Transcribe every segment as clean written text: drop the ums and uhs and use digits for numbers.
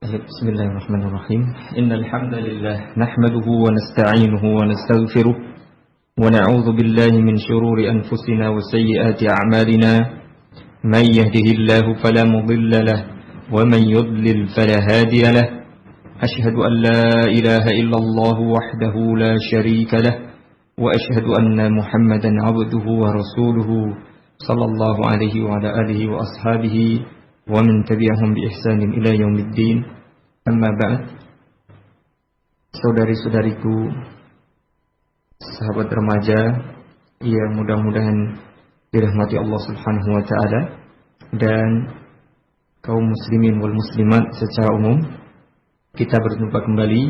بسم الله الرحمن الرحيم إن الحمد لله نحمده ونستعينه ونستغفره ونعوذ بالله من شرور أنفسنا وسيئات أعمالنا من يهده الله فلا مضل له ومن يضلل فلا هادي له أشهد أن لا إله إلا الله وحده لا شريك له وأشهد أن محمدا عبده ورسوله صلى الله عليه وعلى آله وأصحابه ومن تبعهم بإحسان إلى يوم الدين. Amma ba'd. Saudari-saudariku, sahabat remaja yang mudah-mudahan dirahmati Allah Subhanahu wa taala dan kaum muslimin wal muslimat secara umum, kita berjumpa kembali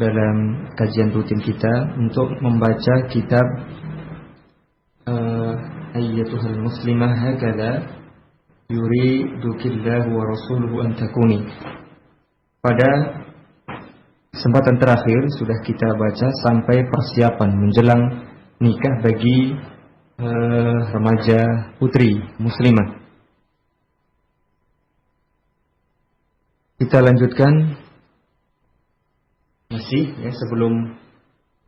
dalam kajian rutin kita untuk membaca kitab Ayyatuhal Muslimah Hakadha Yuridukillahu wa Rasuluhu an takuni. Pada kesempatan terakhir sudah kita baca sampai persiapan menjelang nikah bagi remaja putri muslimah. Kita lanjutkan masih ya, sebelum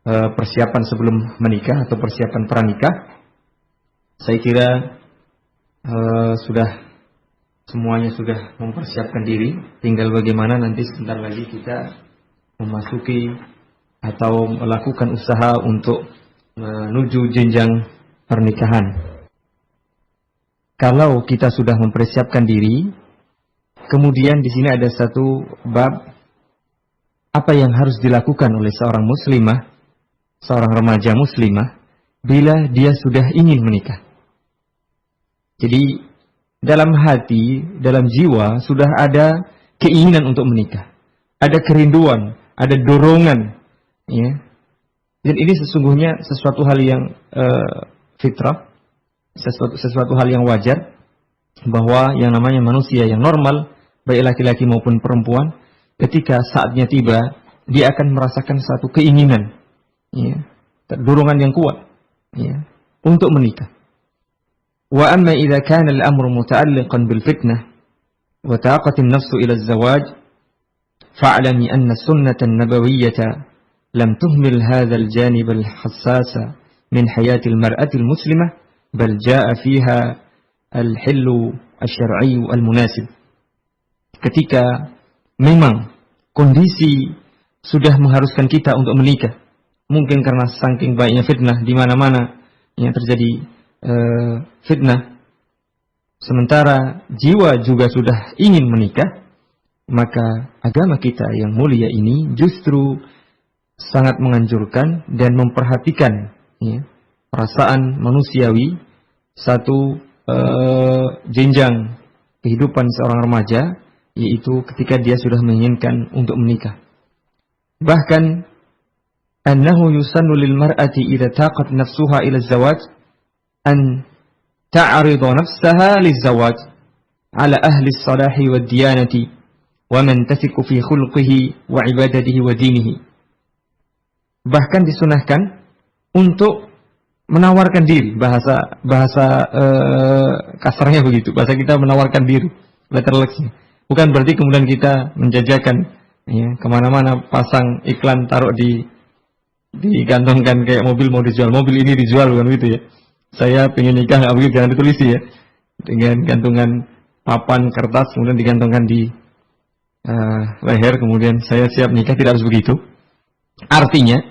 persiapan sebelum menikah atau persiapan pranikah. Saya kira semuanya sudah mempersiapkan diri, tinggal bagaimana nanti sebentar lagi kita memasuki atau melakukan usaha untuk menuju jenjang pernikahan. Kalau kita sudah mempersiapkan diri, kemudian di sini ada satu bab apa yang harus dilakukan oleh seorang muslimah, seorang remaja muslimah bila dia sudah ingin menikah. Jadi dalam hati, dalam jiwa sudah ada keinginan untuk menikah, ada kerinduan, ada dorongan, ya. Dan ini sesungguhnya sesuatu hal yang fitrah, sesuatu hal yang wajar, bahwa yang namanya manusia yang normal, baik laki-laki maupun perempuan, ketika saatnya tiba, dia akan merasakan satu keinginan, ya, dorongan yang kuat, ya, untuk menikah. Wa amma idza kana al-amru muta'alliqan bil fitnah wa taqat an-nafs ila az-zawaj fa'lami anna as-sunnah an-nabawiyyah lam tuhmil hadha al-janib al-hassas min hayati al-mar'ati al-muslimah bal jaa'a fiha al-hillu asy-syar'i al-munasib. Ketika memang kondisi sudah mengharuskan kita untuk menikah, mungkin karena saking baiknya fitnah di mana-mana yang terjadi fitnah, sementara jiwa juga sudah ingin menikah, maka agama kita yang mulia ini justru sangat menganjurkan dan memperhatikan, ya, perasaan manusiawi satu jenjang kehidupan seorang remaja, yaitu ketika dia sudah menginginkan untuk menikah. Bahkan annahu yusannu lil mar'ati idza taqat nafsuha ila az-zawaj an ta'ridu nafsaha liz-zawaj 'ala ahli as-salahi wad-diyanati wa man tasiku fi khulqihi wa ibadatihi wa dinihi. Bahkan disunahkan untuk menawarkan diri, bahasa kasarnya begitu, bahasa kita menawarkan diri, letterlexnya. Bukan berarti kemudian kita menjajakan, ya, kemana-mana pasang iklan, taruh digantungkan kayak mobil mau dijual, mobil ini dijual, bukan gitu ya. Saya pengen nikah, nggak begitu, jangan ditulis ya, dengan gantungan papan kertas kemudian digantungkan di leher, kemudian saya siap nikah, tidak harus begitu. Artinya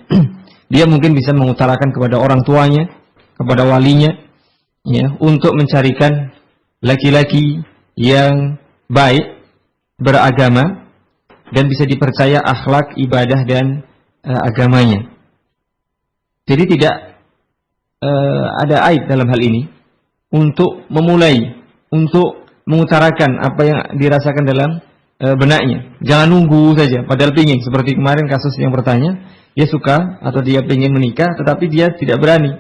dia mungkin bisa mengutarakan kepada orang tuanya, kepada walinya, ya, untuk mencarikan laki-laki yang baik, beragama dan bisa dipercaya akhlak, ibadah dan agamanya. Jadi tidak ada aib dalam hal ini untuk memulai, untuk mengutarakan apa yang dirasakan dalam benaknya. Jangan nunggu saja, padahal pingin. Seperti kemarin kasus yang bertanya, dia suka atau dia pingin menikah, tetapi dia tidak berani.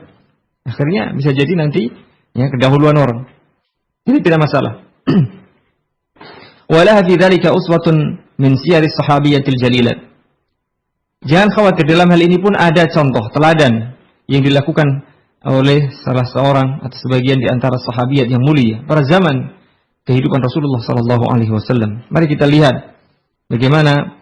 Akhirnya bisa jadi nanti, ya, kedahuluan orang. Jadi tidak masalah. Walaha fi dzalika uswatun min siyaris sahabiyyatil jalilat. Jangan khawatir, dalam hal ini pun ada contoh teladan yang dilakukan oleh salah seorang atau sebagian di antara sahabiat yang mulia pada zaman kehidupan Rasulullah sallallahu alaihi wasallam. Mari kita lihat bagaimana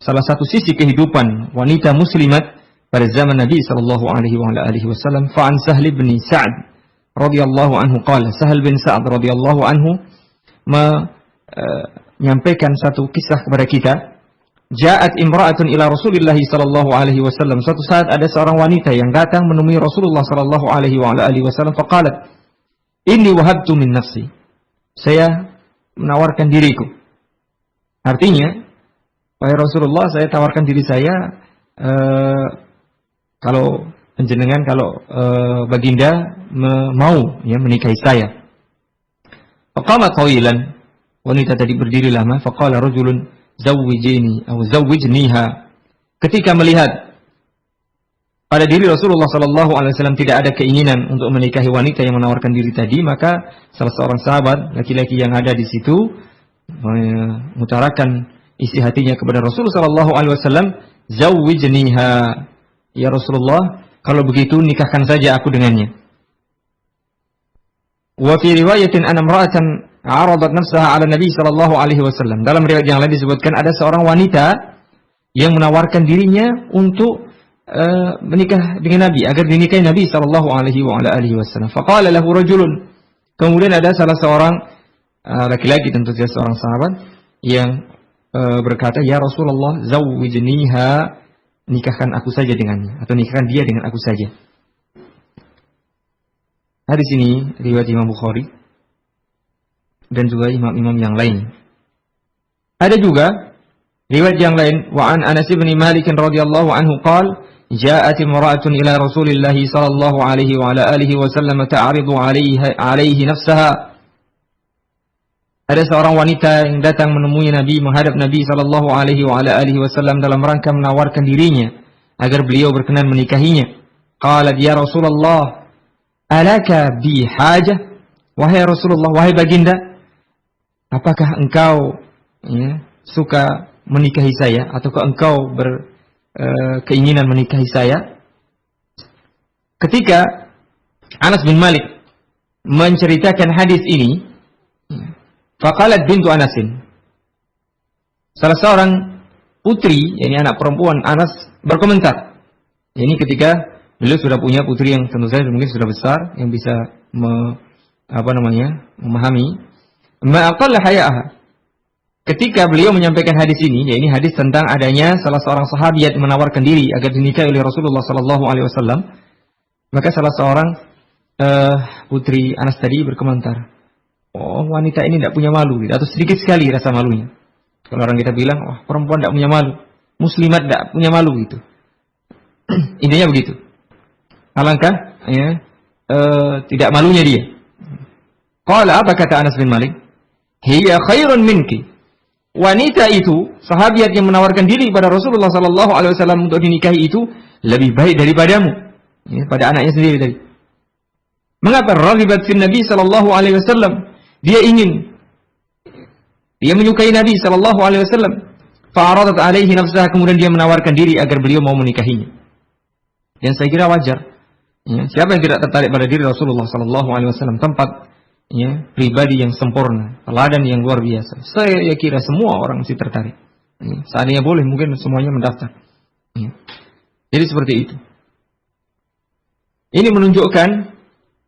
salah satu sisi kehidupan wanita muslimat pada zaman Nabi sallallahu alaihi wasallam. Fa'an Sahl bin Sa'd radhiyallahu anhu qala, Sahal bin Sa'd radhiyallahu anhu menyampaikan satu kisah kepada kita. Ja'at imra'atun ila Rasulillah sallallahu alaihi wasallam. Suatu saat ada seorang wanita yang datang menemui Rasulullah sallallahu alaihi wasallam, faqalat, inni wahabtu min nafsi. Saya menawarkan diriku. Artinya, wahai Rasulullah, saya tawarkan diri saya, kalau penjenengan, kalau baginda mau ya menikahi saya. Faqama tawilan, wanita tadi berdiri lama. Faqala rajulun zawwijini atau zawwijniha. Ketika melihat pada diri Rasulullah sallallahu alaihi wasallam tidak ada keinginan untuk menikahi wanita yang menawarkan diri tadi, maka salah seorang sahabat laki-laki yang ada di situ mengutarakan isi hatinya kepada Rasulullah sallallahu alaihi wasallam, zawwijniha, ya Rasulullah, kalau begitu nikahkan saja aku dengannya. Wa fi riwayatin anna imra'atan 'aradat nafsaha 'ala Nabi sallallahu alaihi wasallam. Dalam riwayat yang lain disebutkan ada seorang wanita yang menawarkan dirinya untuk menikah dengan Nabi, agar dinikahi Nabi sallallahu alaihi wasallam. Faqala lahu rajulun. Kemudian ada salah seorang laki-laki, tentu saja seorang sahabat, yang berkata, ya Rasulullah, zawwijniha, nikahkan aku saja dengannya, atau nikahkan dia dengan aku saja. Hadis ini riwayat Imam Bukhari dan juga imam-imam yang lain. Ada juga riwayat yang lain, wa an Anas bin Malik radhiyallahu anhu qala, ja'at imra'atun ila Rasulillah sallallahu alaihi wa ala alihi wasallam ta'ridu alaihi nafsaha. Ada seorang wanita yang datang menemui Nabi, menghadap Nabi sallallahu alaihi wa ala alihi wasallam dalam rangka menawarkan dirinya agar beliau berkenan menikahinya. Qalat, ya Rasulullah, alaka bi hajah? Wahai Rasulullah, wahai baginda, apakah engkau suka menikahi saya, ataukah engkau keinginan menikahi saya? Ketika Anas bin Malik menceritakan hadis ini, faqalat bintu Anasin, salah seorang putri, yakni anak perempuan Anas, berkomentar. Ini ketika beliau sudah punya putri yang tentu saja mungkin sudah besar, yang bisa memahami. Ma'aqalla haya'aha. Ketika beliau menyampaikan hadis ini, ya ini hadis tentang adanya salah seorang sahabiat menawarkan diri agar dinikahi oleh Rasulullah sallallahu alaihi wasallam, maka salah seorang putri Anas tadi berkomentar, oh, wanita ini tidak punya malu, atau sedikit sekali rasa malunya. Kalau orang kita bilang, wah, perempuan tidak punya malu, muslimat tidak punya malu gitu. Intinya begitu. Alangkah tidak malunya dia. Qala, apa kata Anas bin Malik? Hiya khairun minki. Wanita itu, sahabiat yang menawarkan diri pada Rasulullah sallallahu alaihi wasallam untuk dinikahi itu lebih baik daripadamu. Ya, pada anaknya sendiri tadi. Mengapa? Raghibat fi Nabi sallallahu alaihi wasallam. Dia menyukai Nabi sallallahu alaihi wasallam. Fa'aradat alaihi nafsaha, kemudian dia menawarkan diri agar beliau mau menikahinya. Dan saya kira wajar. Ya, siapa yang tidak tertarik pada diri Rasulullah sallallahu alaihi wasallam, tempat pribadi yang sempurna, teladan yang luar biasa. Saya kira semua orang mesti tertarik. Seandainya boleh, mungkin semuanya mendaftar. Jadi seperti itu. Ini menunjukkan,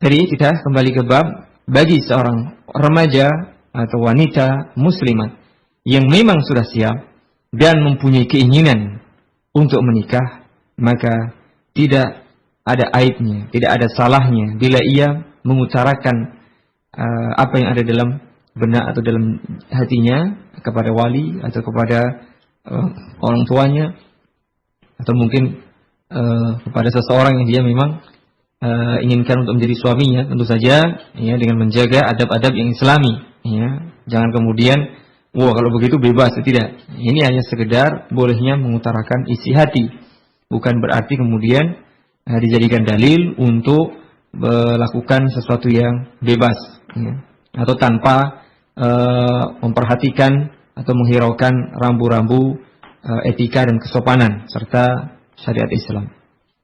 tadi kita kembali ke bab, bagi seorang remaja atau wanita muslimat yang memang sudah siap dan mempunyai keinginan untuk menikah, maka tidak ada aibnya, tidak ada salahnya bila ia mengutarakan apa yang ada dalam benak atau dalam hatinya kepada wali atau kepada orang tuanya, atau mungkin kepada seseorang yang dia memang inginkan untuk menjadi suaminya, tentu saja ya, dengan menjaga adab-adab yang islami ya. Jangan kemudian kalau begitu bebas, tidak. Ini hanya sekedar bolehnya mengutarakan isi hati, bukan berarti kemudian dijadikan dalil untuk melakukan sesuatu yang bebas ya, atau tanpa memperhatikan atau menghiraukan rambu-rambu etika dan kesopanan serta syariat Islam.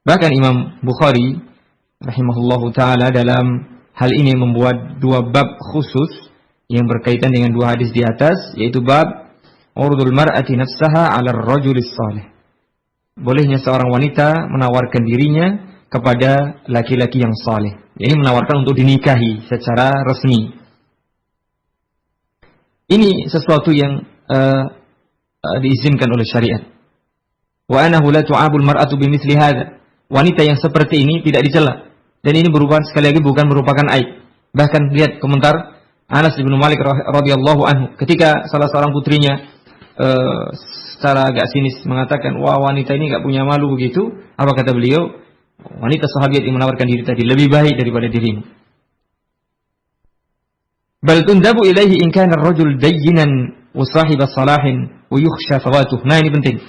Bahkan Imam Bukhari rahimahullahu taala dalam hal ini membuat dua bab khusus yang berkaitan dengan dua hadis di atas, yaitu bab urdul mar'ati nafsaha 'ala ar-rajulis salih. Bolehnya seorang wanita menawarkan dirinya kepada laki-laki yang saleh. Ini menawarkan untuk dinikahi secara resmi. Ini sesuatu yang diizinkan oleh syariat. Wa anahu la tu'abul mar'atu bimithli hadza. Wanita yang seperti ini tidak dicela. Dan ini merupakan, sekali lagi, bukan merupakan aib. Bahkan lihat komentar Anas bin Malik radhiyallahu anhu ketika salah seorang putrinya secara agak sinis mengatakan, wah, wanita ini enggak punya malu begitu. Apa kata beliau? Wanita sahabiat yang menawarkan diri tadi lebih baik daripada dirimu. Bal tundabu ilaihi in kana ar-rajul dayyinan wa sahiba salahin wa yukhsha fawatuh. Nah, ini penting.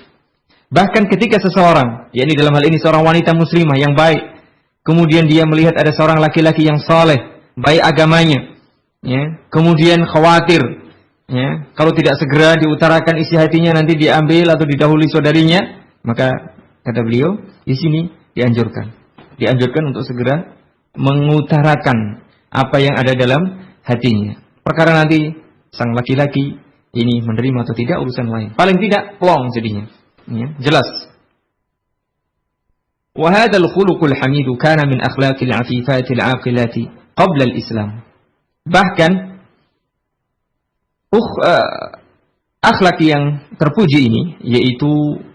Bahkan ketika seseorang, yakni dalam hal ini seorang wanita muslimah yang baik, kemudian dia melihat ada seorang laki-laki yang saleh, baik agamanya, ya, kemudian khawatir, ya, kalau tidak segera diutarakan isi hatinya nanti diambil atau didahului saudarinya, maka kata beliau di sini dianjurkan untuk segera mengutarakan apa yang ada dalam hatinya. Perkara nanti sang laki-laki ini menerima atau tidak urusan lain. Paling tidak plong jadinya. Ya, jelas. Wa hadzal khuluqul hamid kana min akhlaqil afifatil aqilati qabla al-Islam. Bahkan akhlak yang terpuji ini yaitu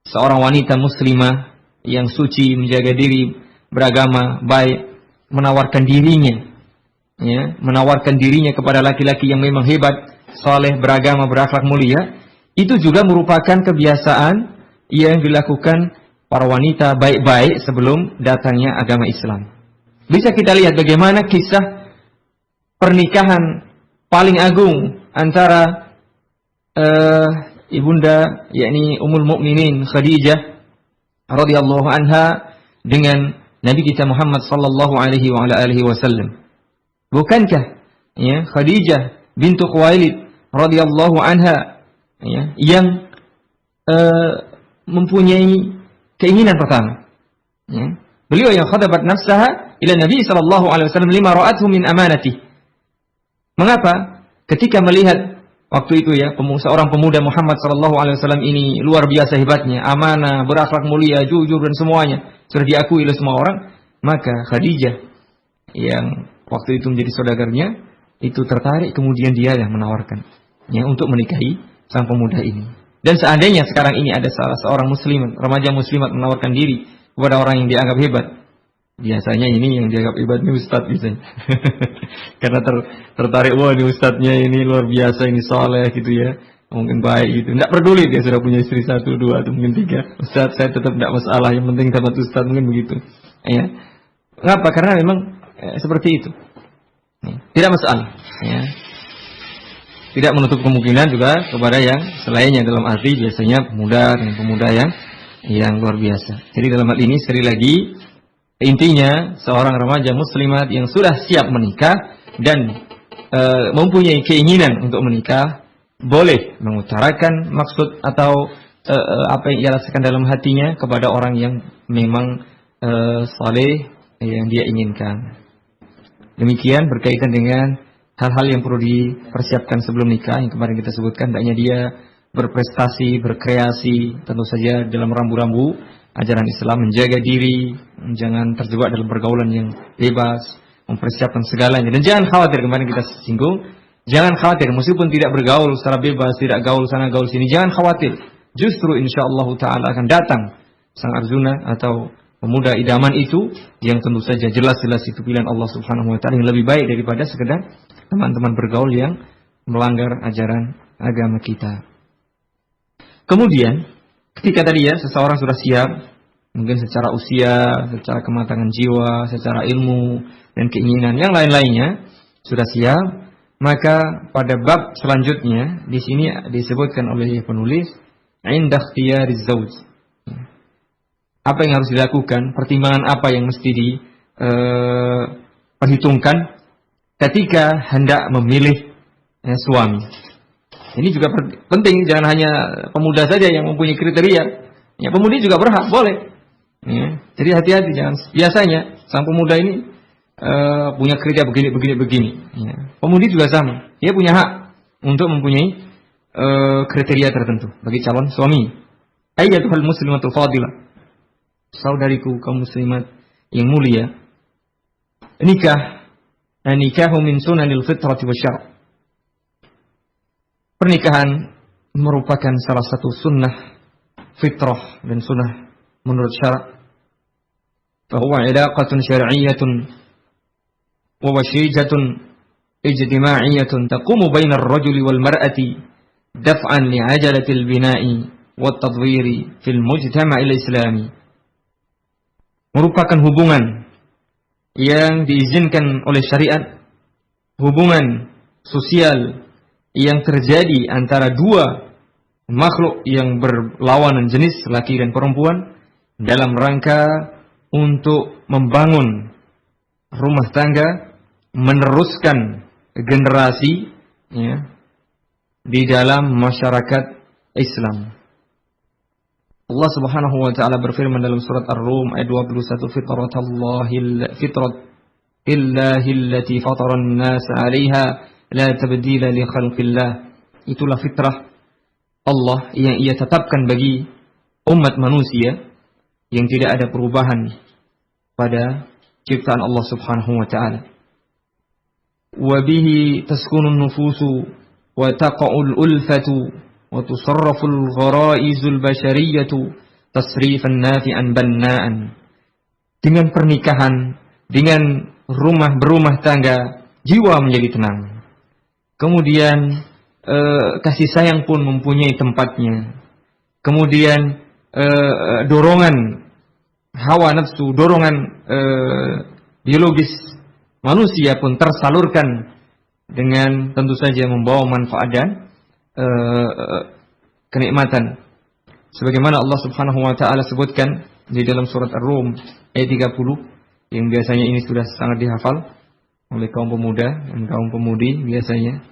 seorang wanita muslimah yang suci, menjaga diri, beragama baik, menawarkan dirinya, ya, menawarkan dirinya kepada laki-laki yang memang hebat, saleh, beragama, berakhlak mulia. Itu juga merupakan kebiasaan yang dilakukan para wanita baik-baik sebelum datangnya agama Islam. Bisa kita lihat bagaimana kisah pernikahan paling agung antara ibunda, yakni Ummul Mukminin Khadijah radhiyallahu anha dengan Nabi kita Muhammad sallallahu alaihi wa ala alihi wasallam. Bukankah, ya, Khadijah bintu Khuwailid radhiyallahu anha, ya, yang mempunyai keinginan pertama, ya. Beliau yang khadabat nafsaha ila Nabi sallallahu alaihi wasallam lima ra'athu min amanati. Mengapa? Ketika melihat waktu itu, ya, seorang pemuda Muhammad sallallahu alaihi wasallam ini luar biasa hebatnya, amanah, berakhlak mulia, jujur dan semuanya sudah diakui oleh semua orang, maka Khadijah yang waktu itu menjadi saudagarnya itu tertarik, kemudian dia yang menawarkan, ya, untuk menikahi sang pemuda ini. Dan seandainya sekarang ini ada salah seorang muslimat, remaja muslimat menawarkan diri kepada orang yang dianggap hebat, biasanya ini yang dianggap hebat ini ustadz biasanya. Karena tertarik, wah, ini ustadznya ini luar biasa, ini soleh gitu, ya, mungkin baik gitu. Tidak peduli dia sudah punya istri 1, 2 atau mungkin 3. Ustadz saya tetap tidak masalah, yang penting dapat ustadz, mungkin begitu, ya. Mengapa? Karena memang seperti itu, ya, tidak masalah, ya. Tidak menutup kemungkinan juga kepada yang selainnya, dalam arti biasanya pemuda dan pemuda yang luar biasa. Jadi dalam hal ini sekali lagi intinya seorang remaja muslimat yang sudah siap menikah dan mempunyai keinginan untuk menikah boleh mengutarakan maksud atau apa yang ia rasakan dalam hatinya kepada orang yang memang saleh yang dia inginkan. Demikian berkaitan dengan hal-hal yang perlu dipersiapkan sebelum nikah yang kemarin kita sebutkan. Hendaknya dia berprestasi, berkreasi, tentu saja dalam rambu-rambu ajaran Islam, menjaga diri, jangan terjebak dalam pergaulan yang bebas, mempersiapkan segalanya. Dan jangan khawatir, kemarin kita singgung, jangan khawatir meskipun tidak bergaul secara bebas, tidak gaul sana gaul sini, jangan khawatir. Justru insyaallah taala akan datang sang Arjuna atau pemuda idaman itu yang tentu saja jelas-jelas itu pilihan Allah Subhanahu wa taala yang lebih baik daripada sekedar teman-teman bergaul yang melanggar ajaran agama kita. Kemudian ketika tadi, ya, seseorang sudah siap, mungkin secara usia, secara kematangan jiwa, secara ilmu dan keinginan yang lain-lainnya sudah siap, maka pada bab selanjutnya di sini disebutkan oleh penulis inda ikhtiyariz zauj. Apa yang harus dilakukan, pertimbangan apa yang mesti diperhitungkan ketika hendak memilih suami. Ini juga penting, jangan hanya pemuda saja yang mempunyai kriteria. Ya, pemudi juga berhak, boleh. Ya, jadi hati-hati, jangan biasanya sang pemuda ini punya kriteria begini. Ya. Pemudi juga sama, dia punya hak untuk mempunyai kriteria tertentu bagi calon suami. Ayyatuhal muslimatul fadilah, saudariku kaum muslimat yang mulia, nikahu min sunanil fitrati wasyara'. Pernikahan merupakan salah satu sunnah fitrah dan sunnah menurut syara'. Fahuwa ilaqatun syar'iyyatun wa washijatun ijtima'iyyatun taqumu bainar rajuli wal mar'ati daf'an li'ajalatil bina'i wat tadwiri fil mujtama'il islami. Merupakan hubungan yang diizinkan oleh syariat, hubungan sosial yang terjadi antara dua makhluk yang berlawanan jenis, laki dan perempuan, dalam rangka untuk membangun rumah tangga, meneruskan generasi ya, di dalam masyarakat Islam. Allah Subhanahu wa taala berfirman dalam surat Ar-Rum ayat 21, fitratillahi allati fatara an-nas 'alaiha la tabdila li khalqillah. Itulah fitrah Allah yang Ia tetapkan bagi umat manusia, yang tidak ada perubahan pada ciptaan Allah Subhanahu wa taala. Wa bihi taskunun nufusu wa taqa'ul ulfatu wa tusarraful gharaizul bashariyatu tasrifan nafi'an banna'an. Dengan pernikahan, dengan berumah tangga, jiwa menjadi tenang. Kemudian kasih sayang pun mempunyai tempatnya. Kemudian dorongan hawa nafsu, dorongan biologis manusia pun tersalurkan dengan tentu saja membawa manfaat dan kenikmatan. Sebagaimana Allah Subhanahu wa taala sebutkan di dalam surat Ar-Rum ayat 30, yang biasanya ini sudah sangat dihafal oleh kaum pemuda dan kaum pemudi. Biasanya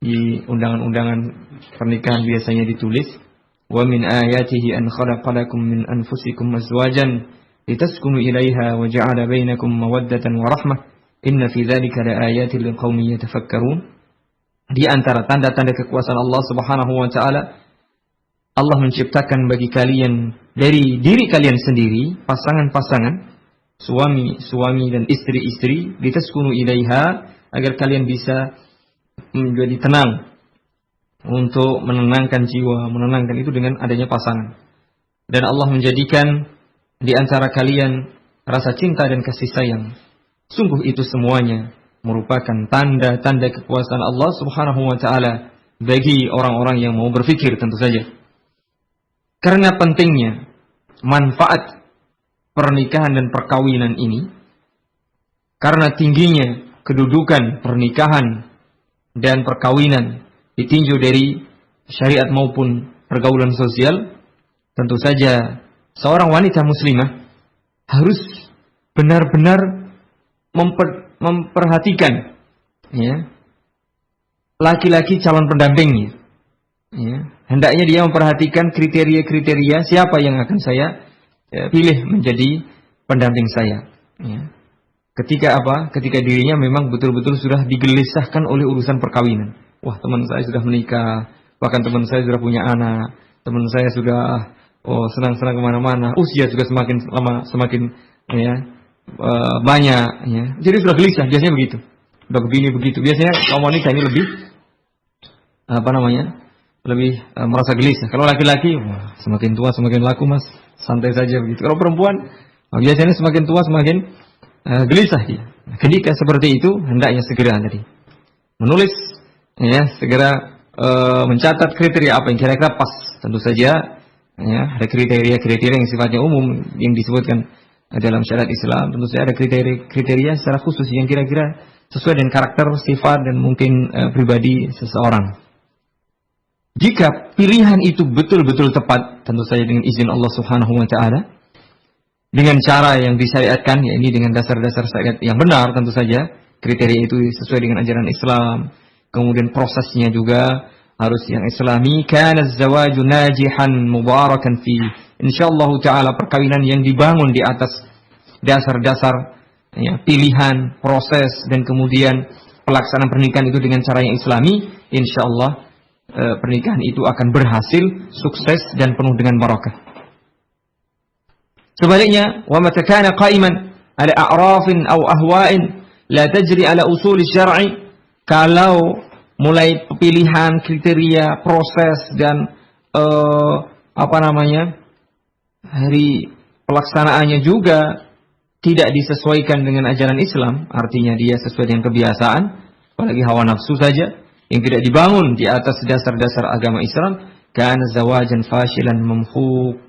di undangan-undangan pernikahan biasanya ditulis, wa min ayatihi an khalaqalakum min anfusikum azwajan litaskunu ilaiha wa ja'ala bainakum mawaddatan wa rahmah inna fi dzalika laayatin liqaumin yatafakkarun. Di antara tanda-tanda kekuasaan Allah Subhanahu wa taala, Allah menciptakan bagi kalian dari diri kalian sendiri pasangan-pasangan, suami dan istri-istri, litaskunu ilaiha, agar kalian bisa menjadi tenang, untuk menenangkan jiwa, menenangkan itu dengan adanya pasangan. Dan Allah menjadikan di antara kalian rasa cinta dan kasih sayang. Sungguh itu semuanya merupakan tanda-tanda kekuasaan Allah Subhanahu wa taala bagi orang-orang yang mau berfikir tentu saja. Karena pentingnya manfaat pernikahan dan perkawinan ini, karena tingginya kedudukan pernikahan dan perkawinan ditinjau dari syariat maupun pergaulan sosial, tentu saja seorang wanita muslimah harus benar-benar memperhatikan ya, laki-laki calon pendampingnya. Ya, hendaknya dia memperhatikan kriteria-kriteria siapa yang akan saya pilih menjadi pendamping saya. Ya. Ketika dirinya memang betul-betul sudah digelisahkan oleh urusan perkawinan. Wah, teman saya sudah menikah, bahkan teman saya sudah punya anak, teman saya sudah senang-senang kemana-mana, usia juga semakin lama semakin banyak. Ya. Jadi sudah gelisah, biasanya begitu. Udah begini begitu. Biasanya kaum wanita ini lebih lebih merasa gelisah. Kalau laki-laki, wah, semakin tua semakin laku mas, santai saja begitu. Kalau perempuan, biasanya semakin tua semakin gelisah dia. Ketika seperti itu, hendaknya segera tadi menulis, ya, segera mencatat kriteria apa yang kira-kira pas. Tentu saja, ya, ada kriteria-kriteria yang sifatnya umum yang disebutkan dalam syariat Islam. Tentu saja ada kriteria secara khusus yang kira-kira sesuai dengan karakter, sifat dan mungkin pribadi seseorang. Jika pilihan itu betul-betul tepat, tentu saja dengan izin Allah Subhanahu wa taala, dengan cara yang disyariatkan, ya, ini dengan dasar-dasar syariat yang benar, tentu saja kriteria itu sesuai dengan ajaran Islam. Kemudian prosesnya juga harus yang Islami. Kana az-zawaju najihan mubarakan fi. Insyaallah taala perkawinan yang dibangun di atas dasar-dasar, ya, pilihan, proses dan kemudian pelaksanaan pernikahan itu dengan cara yang Islami, insyaallah pernikahan itu akan berhasil, sukses dan penuh dengan barakah. Sebaliknya, wa mata kana qa'iman ala a'rafin aw ahwa'in la tajri ala usul syar'i, kalau mulai pilihan, kriteria, proses dan hari pelaksanaannya juga tidak disesuaikan dengan ajaran Islam, artinya dia sesuai dengan kebiasaan, apalagi hawa nafsu saja, yang tidak dibangun di atas dasar-dasar agama Islam, kana zawajan fashilan mamhuq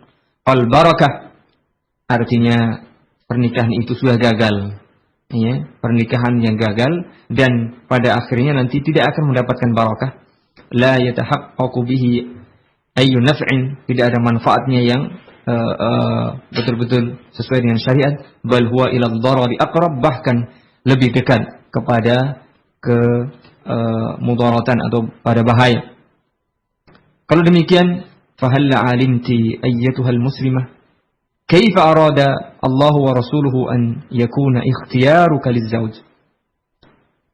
al barakah, artinya pernikahan itu sudah gagal, ya, pernikahan yang gagal dan pada akhirnya nanti tidak akan mendapatkan barakah, la yatahaqqaqu bihi ayyu naf'in, tidak ada manfaatnya yang betul-betul sesuai dengan syariat, bal huwa ila dharari aqrab, bahkan lebih dekat kepada mudaratan atau pada bahaya. Kalau demikian, fahalla alimti ayyatuhal muslimah kaifa arada Allah wa rasuluhu an yakuna ikhtiyaruka lizawj.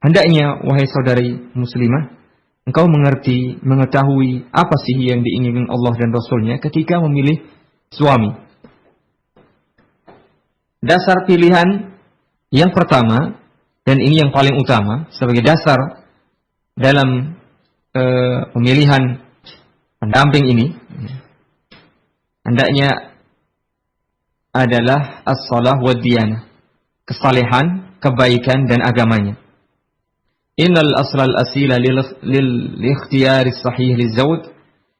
Hendaknya wahai saudari muslimah, engkau mengetahui apa sih yang diinginkan Allah dan Rasulnya ketika memilih suami. Dasar pilihan yang pertama, dan ini yang paling utama sebagai dasar dalam pemilihan pendamping ini, hendaknya adalah as-salah wa diyanah, kesalehan, kebaikan dan agamanya. Innal aslal asila lil ikhtiyari sahih lizawj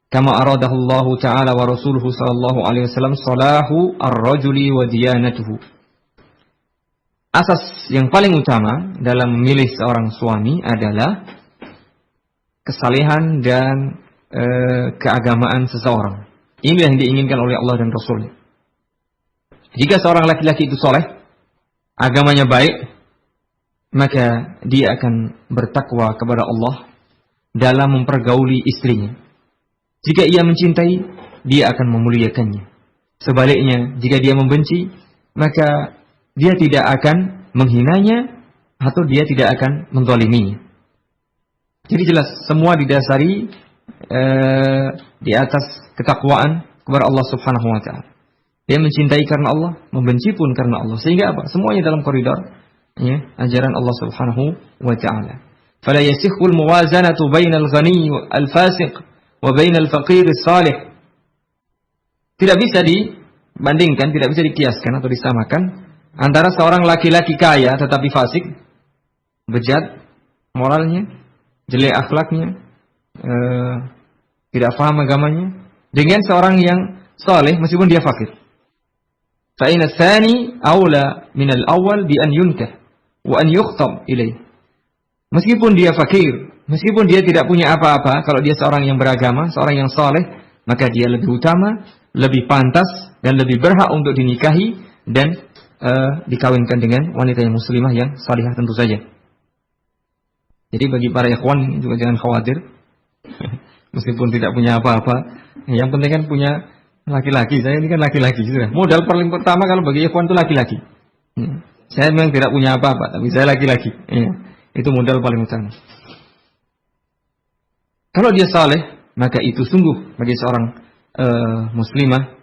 kama aradahu Allah Ta'ala wa Rasuluhu sallallahu alaihi wasallam salahu ar-rajuli wa diyanatuhu. Asas yang paling utama dalam memilih seorang suami adalah kesalehan dan keagamaan seseorang. Ini yang diinginkan oleh Allah dan Rasulnya. Jika seorang laki-laki itu soleh, agamanya baik, maka dia akan bertakwa kepada Allah dalam mempergauli istrinya. Jika ia mencintai, dia akan memuliakannya. Sebaliknya, jika dia membenci, maka dia tidak akan menghinanya atau dia tidak akan menzaliminya. Jadi jelas, semua didasari di atas ketakwaan kepada Allah Subhanahu wa Ta'ala. Dia mencintai karena Allah, membenci pun karena Allah. Sehingga apa? Semuanya dalam koridor ajaran Allah Subhanahu wa Ta'ala. Fala yasikhul muwazanatu bainal ghani wal fasiq wa bainal faqir salih. Tidak bisa dibandingkan, tidak bisa dikiaskan atau disamakan antara seorang laki-laki kaya tetapi fasik, bejat moralnya, jelek akhlaknya, tidak paham agamanya, dengan seorang yang saleh meskipun dia fakir. Fa inna tsani aula min al-awwal bi an yunkah wa an yukhtab ilaih. Meskipun dia fakir, meskipun dia tidak punya apa-apa, kalau dia seorang yang beragama, seorang yang saleh, maka dia lebih utama, lebih pantas, dan lebih berhak untuk dinikahi dan dikawinkan dengan wanita yang muslimah yang salihah tentu saja. Jadi bagi para ikhwan juga jangan khawatir, meskipun tidak punya apa-apa, yang penting kan punya laki-laki. Saya ini kan laki-laki, sudah. Modal paling pertama kalau bagi ikhwan itu laki-laki. Saya memang tidak punya apa-apa, tapi saya laki-laki. Itu modal paling utama. Kalau dia saleh, maka itu sungguh bagi seorang muslimah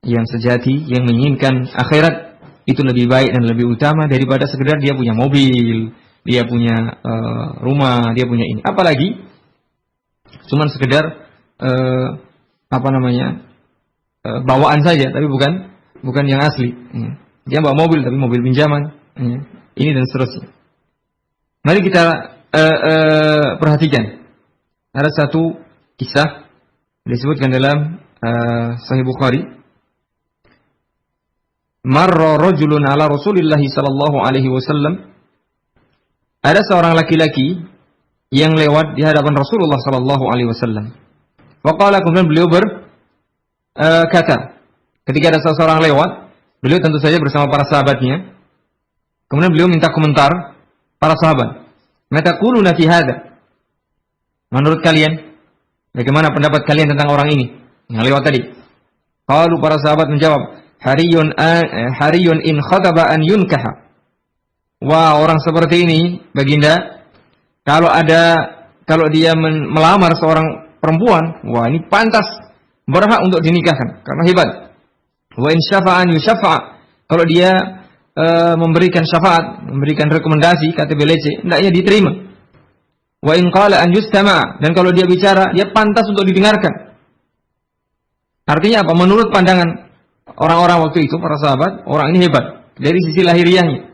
yang sejati, yang menginginkan akhirat, itu lebih baik dan lebih utama daripada sekedar dia punya mobil, dia punya rumah, dia punya ini. Apalagi cuman sekedar bawaan saja, tapi bukan yang asli. Dia bawa mobil tapi mobil pinjaman. Ini dan seterusnya. Mari kita perhatikan. Ada satu kisah disebutkan dalam Sahih Bukhari. Marra rajulun ala Rasulillah sallallahu alaihi wasallam. Ada seorang laki-laki yang lewat di hadapan Rasulullah sallallahu alaihi wasallam. Faqala, kemudian beliau berkata, ketika ada seseorang lewat, beliau tentu saja bersama para sahabatnya. Kemudian beliau minta komentar para sahabat. Mata quluna fi hadza? Menurut kalian, bagaimana pendapat kalian tentang orang ini yang lewat tadi? Qalu, para sahabat menjawab, hariyun in khataba an yunkaha. Wah, orang seperti ini, baginda, kalau dia melamar seorang perempuan, wah ini pantas, berhak untuk dinikahkan karena hebat. Wa in syafa'an yusyafa'. Kalau dia memberikan syafaat, memberikan rekomendasi KTBLC, hendaknya diterima. Wa in qala an yustama', dan kalau dia bicara, dia pantas untuk didengarkan. Artinya apa? Menurut pandangan orang-orang waktu itu, para sahabat, orang ini hebat dari sisi lahiriahnya.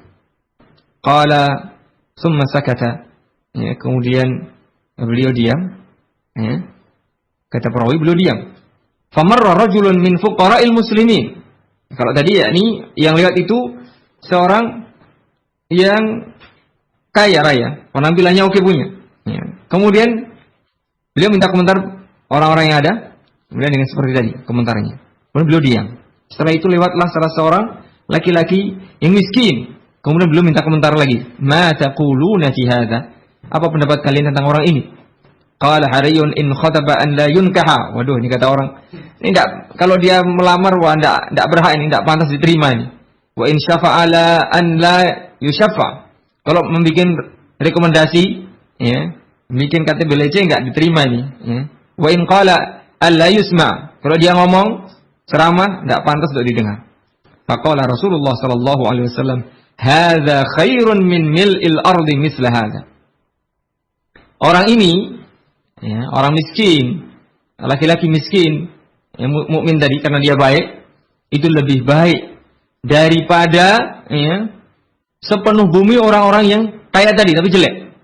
Qala summa sakata. Ya, kemudian beliau diam. Ya. Kata perawi, beliau diam. Famarra rajulun min fuqara'il muslimin. Kalau tadi yakni yang lewat itu seorang yang kaya raya, penampilannya oke punya. Ya. Kemudian beliau minta komentar orang-orang yang ada, kemudian dengan seperti tadi komentarnya. Kemudian beliau diam. Setelah itu lewatlah salah seorang laki-laki yang miskin. Kemudian beliau minta komentar lagi. Ma taquluna fi hadza? Apa pendapat kalian tentang orang ini? Qala hariyun in khataba an la yunkaha. Waduh, ini kata orang. Ini enggak, kalau dia melamar wah enggak berhak ini, enggak pantas diterima ini. Wa in syafa'ala an la yusyaffa. Kalau membuat rekomendasi, ya, bikin KTBLC enggak diterima ini, ya. Wa in qala alla yusma. Kalau dia ngomong ceramah enggak pantas untuk didengar. Faqala Rasulullah sallallahu alaihi wasallam, "Hadza khairun min mil'il ardi misla hadza." Orang ini, ya, orang miskin, laki-laki miskin, yang mukmin tadi karena dia baik, itu lebih baik daripada, ya, sepenuh bumi orang-orang yang kaya tadi tapi jelek.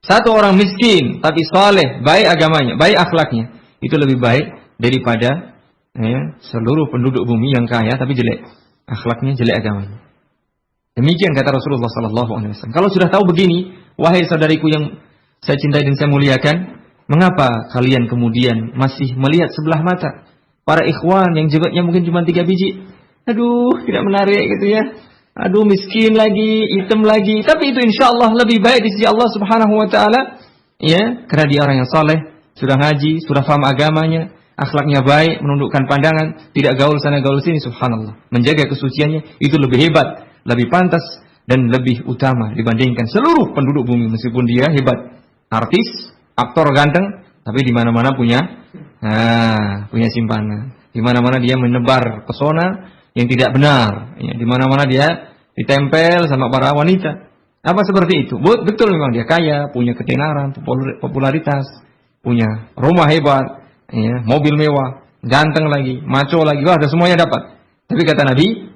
Satu orang miskin tapi saleh, baik agamanya, baik akhlaknya, itu lebih baik daripada, ya, seluruh penduduk bumi yang kaya tapi jelek akhlaknya, jelek agamanya. Demikian kata Rasulullah sallallahu alaihi wasallam. Kalau sudah tahu begini, wahai saudariku yang saya cintai dan saya muliakan, mengapa kalian kemudian masih melihat sebelah mata para ikhwan yang jenggotnya mungkin cuma 3 biji? Aduh, tidak menarik gitu ya. Aduh, miskin lagi, hitam lagi. Tapi itu insya Allah lebih baik di sisi Allah Subhanahu Wa Taala, ya, karena dia orang yang saleh, sudah ngaji, sudah paham agamanya, akhlaknya baik, menundukkan pandangan, tidak gaul sana gaul sini. Subhanallah, menjaga kesuciannya itu lebih hebat, lebih pantas dan lebih utama dibandingkan seluruh penduduk bumi. Meskipun dia hebat, artis, aktor ganteng, tapi di mana-mana punya simpanan. Di mana-mana dia menebar pesona yang tidak benar. Ya, di mana-mana dia ditempel sama para wanita. Apa seperti itu? Betul memang dia kaya, punya ketenaran, popularitas, punya rumah hebat, ya, mobil mewah, ganteng lagi, maco lagi, wah, ada semuanya dapat. Tapi kata Nabi,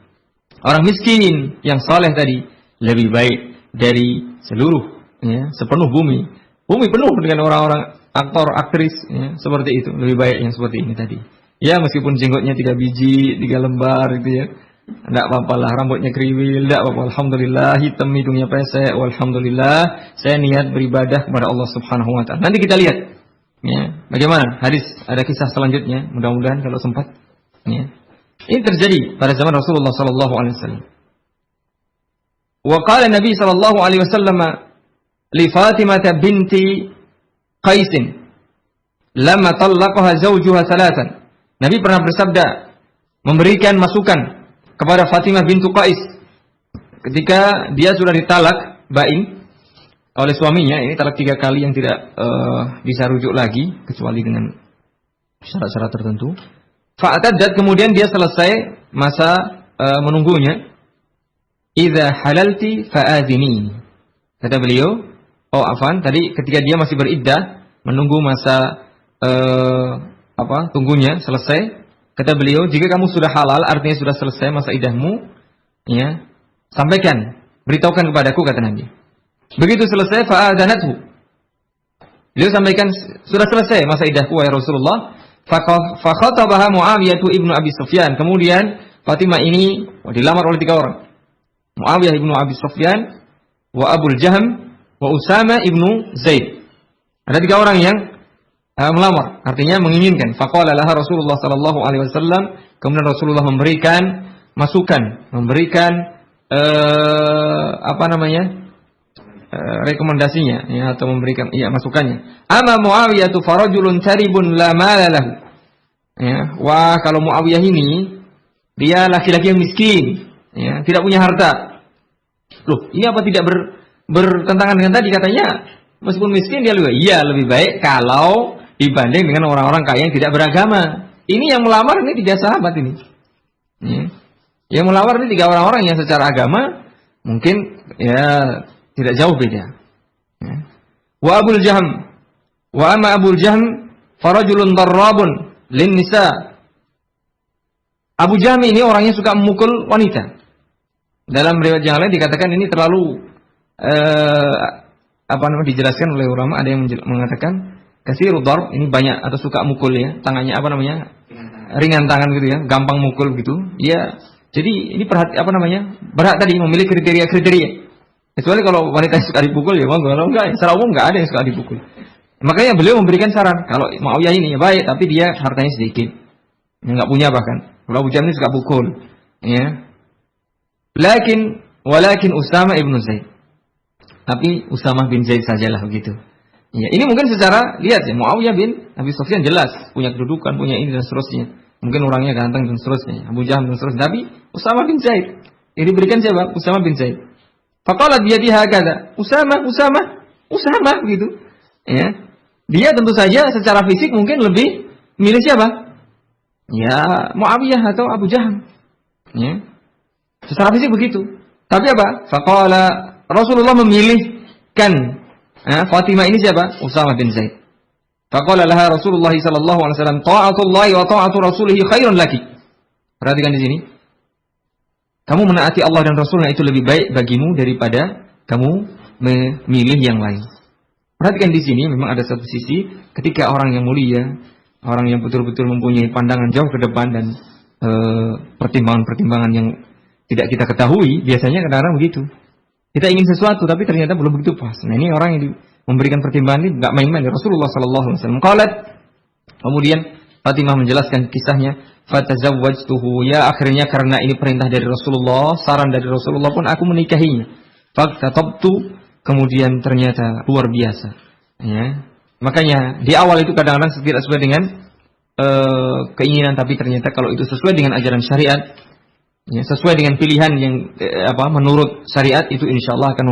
orang miskin yang saleh tadi lebih baik dari seluruh, ya, sepenuh bumi. Bumi penuh dengan orang-orang aktor, aktris, ya, seperti itu. Lebih baik yang seperti ini tadi. Ya, meskipun jenggotnya 3 biji, 3 lembar gitu ya. Enggak apa-apa lah, rambutnya kriwil, enggak apa-apa. Alhamdulillah, hitam hidungnya pesek. Walhamdulillah, saya niat beribadah kepada Allah Subhanahu wa taala. Nanti kita lihat, ya, bagaimana hadis, ada kisah selanjutnya, mudah-mudahan kalau sempat, ya. Ini terjadi pada zaman Rasulullah sallallahu alaihi wasallam. Wa qala Nabi sallallahu alaihi wasallam li Fatimah binti Qais lamma talaqaha zawjuha thalathan. Nabi pernah bersabda, memberikan masukan kepada Fatimah bintu Qais ketika dia sudah ditalak bain oleh suaminya. Ini talak 3 kali yang tidak bisa rujuk lagi kecuali dengan syarat-syarat tertentu. Fa'taddat, kemudian dia selesai masa menunggunya. Idza halalti fa'adhini. Kata beliau, tadi ketika dia masih beriddah, menunggu masa tunggunya selesai, kata beliau, jika kamu sudah halal, artinya sudah selesai masa iddahmu, ya, sampaikan, beritahukan kepadaku, kata Nabi. Begitu selesai, fa'adhanathu. Beliau sampaikan, sudah selesai masa iddahku, wahai Rasulullah. Fakhatabaha Muawiyah ibnu Abi Sufyan. Kemudian Fatimah ini dilamar oleh 3 orang. Muawiyah ibnu Abi Sufyan, wa Abul Jaham, wa Usama ibnu Zaid. Ada 3 orang yang melamar, artinya menginginkan. Faqala laha Rasulullah sallallahu alaihi wasallam. Kemudian Rasulullah memberikan masukan, memberikan rekomendasinya, ya, atau memberikan, ya, masukannya. Ama Muawiyah tu farajulun taribun la mala lahu. Ya, wah, kalau Muawiyah ini dia laki-laki yang miskin, ya, tidak punya harta. Loh, ini apa tidak bertentangan dengan tadi katanya? Meskipun miskin dia lebih baik kalau dibanding dengan orang-orang kaya yang tidak beragama. Ini yang melamar ini 3 sahabat ini. Ya. Yang melamar ini 3 orang-orang yang secara agama mungkin ya tidak jauh beda. Ya. Wa Abul Jahm, wa amma Abul Jahm farajulun darrabun lin nisa. Abu Jahm ini orangnya suka memukul wanita. Dalam riwayat yang lain dikatakan ini terlalu dijelaskan oleh ulama, ada yang mengatakan kasirud darb, ini banyak atau suka mukul ya, tangannya ringan tangan gitu ya, gampang mukul gitu. Ya, jadi ini berat tadi memilih kriteria-kriteria. Kecuali kalau wanita yang suka dipukul ya, kalau enggak, secara umum enggak ada yang suka dipukul. Makanya beliau memberikan saran, kalau Muawiyah ini ya baik, tapi dia hartanya sedikit, enggak punya bahkan. Kalau Abu Jahm ini suka pukul, ya. Walakin Usama ibn Zaid. Tapi Usamah bin Zaid sajalah begitu. Ya, ini mungkin secara lihat ya, Muawiyah bin Abi Sufyan jelas punya kedudukan, punya ini dan seterusnya. Mungkin orangnya ganteng dan seterusnya. Abu Jahm dan seterusnya. Tapi Usamah bin Zaid ini diberikan siapa? Usamah bin Zaid. Faqalat biyadiha hakadha. Usamah begitu. Ya. Dia tentu saja secara fisik mungkin lebih milih siapa? Ya, Muawiyah atau Abu Jahm. Ya. Secara fisik begitu. Tapi apa? Faqala Rasulullah memilihkan Fatimah ini siapa? Usamah bin Zaid. Faqala laha Rasulullah sallallahu alaihi wasallam, ta'atullahi wa ta'atu rasulih khairun laki. Perhatikan di sini. Kamu menaati Allah dan Rasulnya itu lebih baik bagimu daripada kamu memilih yang lain. Perhatikan di sini memang ada satu sisi ketika orang yang mulia, orang yang betul-betul mempunyai pandangan jauh ke depan dan pertimbangan-pertimbangan yang tidak kita ketahui, biasanya kadang-kadang begitu. Kita ingin sesuatu tapi ternyata belum begitu pas. Nah, ini orang yang memberikan pertimbangan ini enggak main-main. Rasulullah sallallahu alaihi wasallam qalat, kemudian Fatimah menjelaskan kisahnya, fatazawwajtuhu, ya akhirnya karena ini perintah dari Rasulullah, saran dari Rasulullah pun aku menikahinya. Faktatabtu, kemudian ternyata luar biasa. Ya. Makanya di awal itu kadang-kadang tidak sesuai dengan keinginan, tapi ternyata kalau itu sesuai dengan ajaran syariat, ya, sesuai dengan pilihan yang menurut syariat, itu insyaallah akan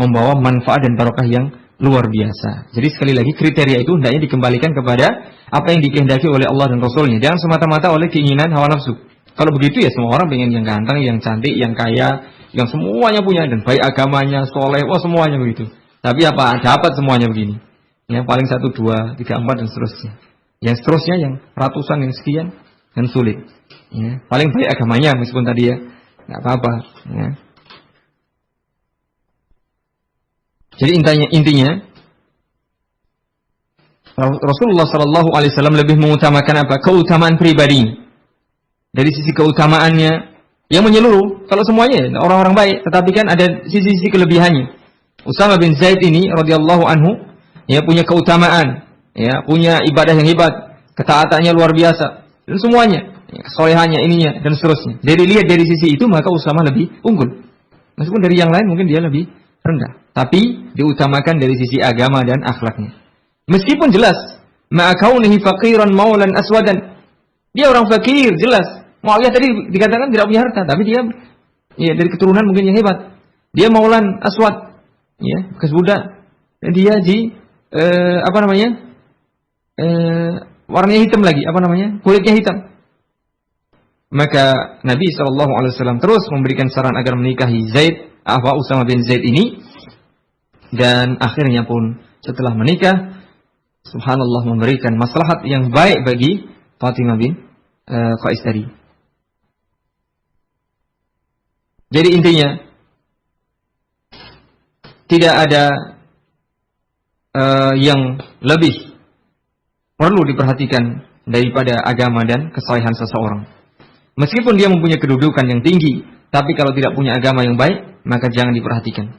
membawa manfaat dan barokah yang luar biasa. Jadi sekali lagi kriteria itu hendaknya dikembalikan kepada apa yang dikehendaki oleh Allah dan Rasulnya, jangan semata-mata oleh keinginan hawa nafsu. Kalau begitu ya semua orang pengen yang ganteng, yang cantik, yang kaya, yang semuanya punya dan baik agamanya, soleh, semuanya begitu. Tapi apa dapat semuanya begini? Ya paling 1, 2, 3, 4 dan seterusnya. Yang seterusnya yang ratusan, yang sekian dan sulit. Ya, paling baik agamanya meskipun tadi ya nggak apa-apa. Ya. Jadi intinya Rasulullah Shallallahu Alaihi Wasallam lebih mengutamakan apa? Keutamaan pribadi. Dari sisi keutamaannya yang menyeluruh. Kalau semuanya orang-orang baik, tetapi kan ada sisi-sisi kelebihannya. Usamah bin Zaid ini radhiyallahu anhu ya punya keutamaan, ya punya ibadah yang hebat, ketaatannya luar biasa dan semuanya. Kesolehannya ininya dan seterusnya. Dari lihat dari sisi itu maka Usamah lebih unggul. Meskipun dari yang lain mungkin dia lebih rendah, tapi diutamakan dari sisi agama dan akhlaknya. Meskipun jelas ma'akaunihi faqiran maulan aswadan. Dia orang fakir jelas. Muawiyah tadi dikatakan tidak punya harta, tapi dia ya dari keturunan mungkin yang hebat. Dia maulan aswad. Ya, bekas budak. Dan dia warnanya hitam lagi, kulitnya hitam. Maka Nabi SAW terus memberikan saran agar menikahi Usamah bin Zaid ini. Dan akhirnya pun setelah menikah, subhanallah memberikan maslahat yang baik bagi Fatimah bin Qais tadi. Jadi intinya, tidak ada yang lebih perlu diperhatikan daripada agama dan kesolehan seseorang. Meskipun dia mempunyai kedudukan yang tinggi, tapi kalau tidak punya agama yang baik, maka jangan diperhatikan.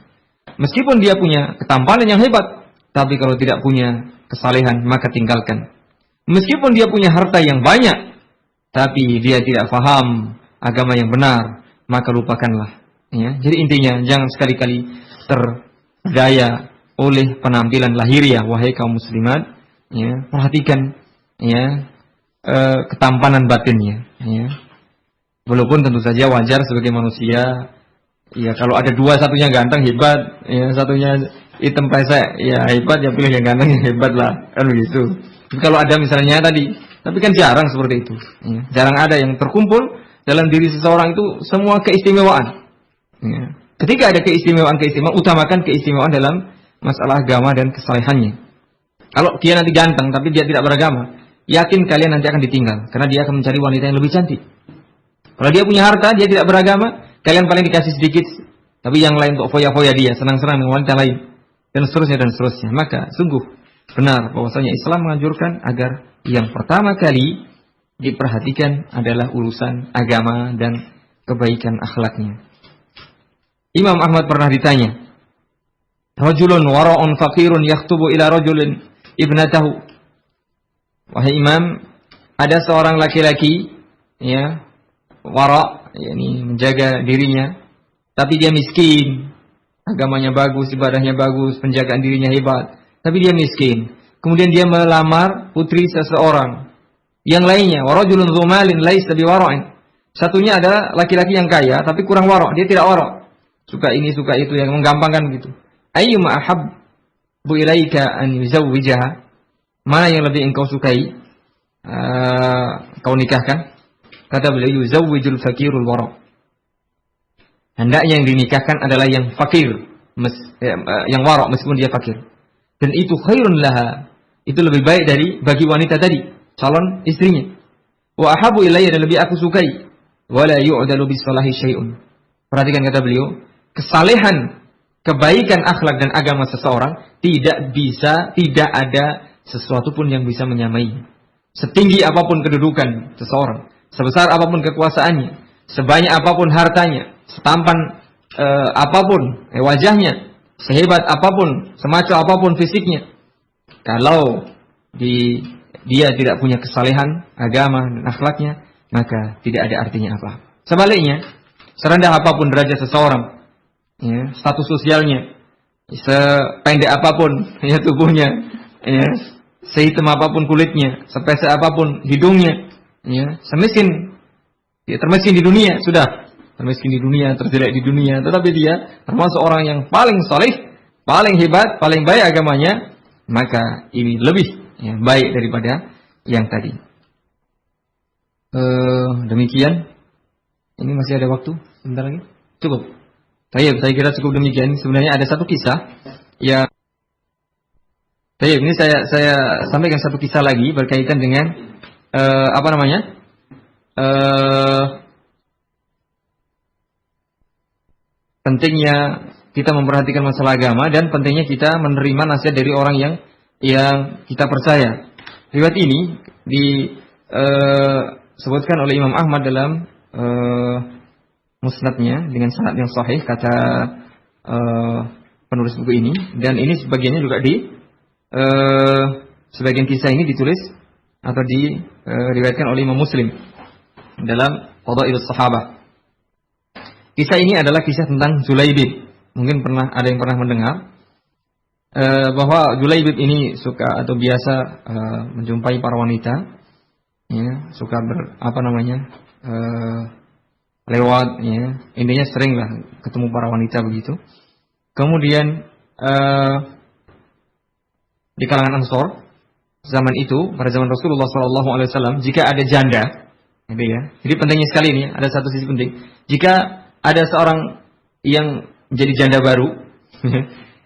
Meskipun dia punya ketampanan yang hebat, tapi kalau tidak punya kesalehan, maka tinggalkan. Meskipun dia punya harta yang banyak, tapi dia tidak faham agama yang benar, maka lupakanlah. Ya, jadi intinya, jangan sekali-kali terdaya oleh penampilan lahiriah, wahai kaum muslimat. Ya, perhatikan ya ketampanan batinnya. Ya. Walaupun tentu saja wajar sebagai manusia, ya kalau ada dua, satunya ganteng hebat, ya satunya hitam pesek, ya hebat, ya pilih yang ganteng yang hebat lah, kan begitu. Tapi kalau ada misalnya tadi, tapi kan jarang seperti itu. Ya. Jarang ada yang terkumpul dalam diri seseorang itu semua keistimewaan. Ya. Ketika ada keistimewaan, utamakan keistimewaan dalam masalah agama dan kesalehannya. Kalau dia nanti ganteng tapi dia tidak beragama, yakin kalian nanti akan ditinggal karena dia akan mencari wanita yang lebih cantik. Kalau dia punya harta, dia tidak beragama, kalian paling dikasih sedikit, tapi yang lain untuk foya-foya dia, senang-senang dengan wanita lain, dan seterusnya dan seterusnya. Maka sungguh benar bahwasanya Islam menganjurkan agar yang pertama kali diperhatikan adalah urusan agama dan kebaikan akhlaknya. Imam Ahmad pernah ditanya, rajulun wara'un faqirun yakhtubu ila rajulin ibnatahu. Wahai Imam, ada seorang laki-laki, ya, wara', yakni menjaga dirinya, tapi dia miskin. Agamanya bagus, ibadahnya bagus, penjagaan dirinya hebat, tapi dia miskin. Kemudian dia melamar putri seseorang. Yang lainnya, warajulun dzu malin laisa biwara'in. Satunya adalah laki-laki yang kaya tapi kurang wara', dia tidak wara'. Suka ini, suka itu, yang menggampangkan gitu. Ayyuma ahabbu ilaika an yuzawwijaha? Mana yang lebih engkau sukai kau nikahkan? Kata beliau, yuzawwijul fakirul wara'. Hendaknya yang dinikahkan adalah yang fakir, yang wara' meskipun dia fakir. Dan itu khairun laha, itu lebih baik bagi wanita tadi, calon istrinya. Wa ahabu ilayya, dan lebih aku sukai. Wala yu'dalu bisalahi syai'un. Perhatikan kata beliau, kesalehan, kebaikan akhlak dan agama seseorang tidak ada sesuatu pun yang bisa menyamai. Setinggi apapun kedudukan seseorang, sebesar apapun kekuasaannya, sebanyak apapun hartanya, setampan apapun wajahnya, sehebat apapun, semacam apapun fisiknya, kalau dia tidak punya kesalehan agama dan akhlaknya, maka tidak ada artinya apa. Sebaliknya, serendah apapun derajat seseorang, ya, status sosialnya, sependek apapun ya tubuhnya, ya, sehitam apapun kulitnya, sepesek apapun hidungnya, ya, semiskin, dia termiskin di dunia, sudah termiskin di dunia, terjelek di dunia, tetapi dia termasuk orang yang paling saleh, paling hebat, paling baik agamanya, maka ini lebih baik daripada yang tadi. Demikian. Ini masih ada waktu sebentar lagi. Cukup. Saya kira cukup demikian. Sebenarnya ada satu kisah. Ya. Ini saya sampaikan satu kisah lagi berkaitan dengan pentingnya kita memperhatikan masalah agama dan pentingnya kita menerima nasihat dari orang yang kita percaya. Riwayat ini disebutkan oleh Imam Ahmad dalam musnadnya dengan sanad yang sahih, kata penulis buku ini, dan ini sebagiannya juga sebagian kisah ini ditulis atau diriwayatkan oleh Imam Muslim dalam Fadailus Sahabah. Kisah ini adalah kisah tentang Julaibib. Mungkin ada yang pernah mendengar bahwa Julaibib ini suka atau biasa menjumpai para wanita, ya, suka lewat, ya, intinya sering lah ketemu para wanita begitu. Kemudian di kalangan Ansor zaman itu, pada zaman Rasulullah SAW, jika ada janda, gitu ya. Jadi pentingnya sekali ini, ada satu sisi penting. Jika ada seorang yang menjadi janda baru,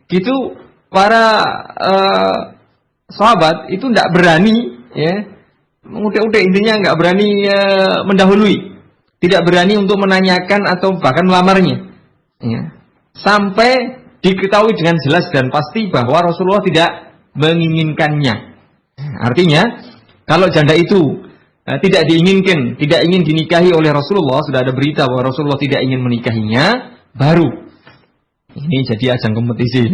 itu para sahabat itu tidak berani, ya, mengutik-utik, intinya nggak berani mendahului, tidak berani untuk menanyakan atau bahkan melamarnya, ya, sampai diketahui dengan jelas dan pasti bahwa Rasulullah tidak menginginkannya. Artinya, kalau janda itu tidak diinginkan, tidak ingin dinikahi oleh Rasulullah, sudah ada berita bahwa Rasulullah tidak ingin menikahinya, baru ini jadi ajang kompetisi.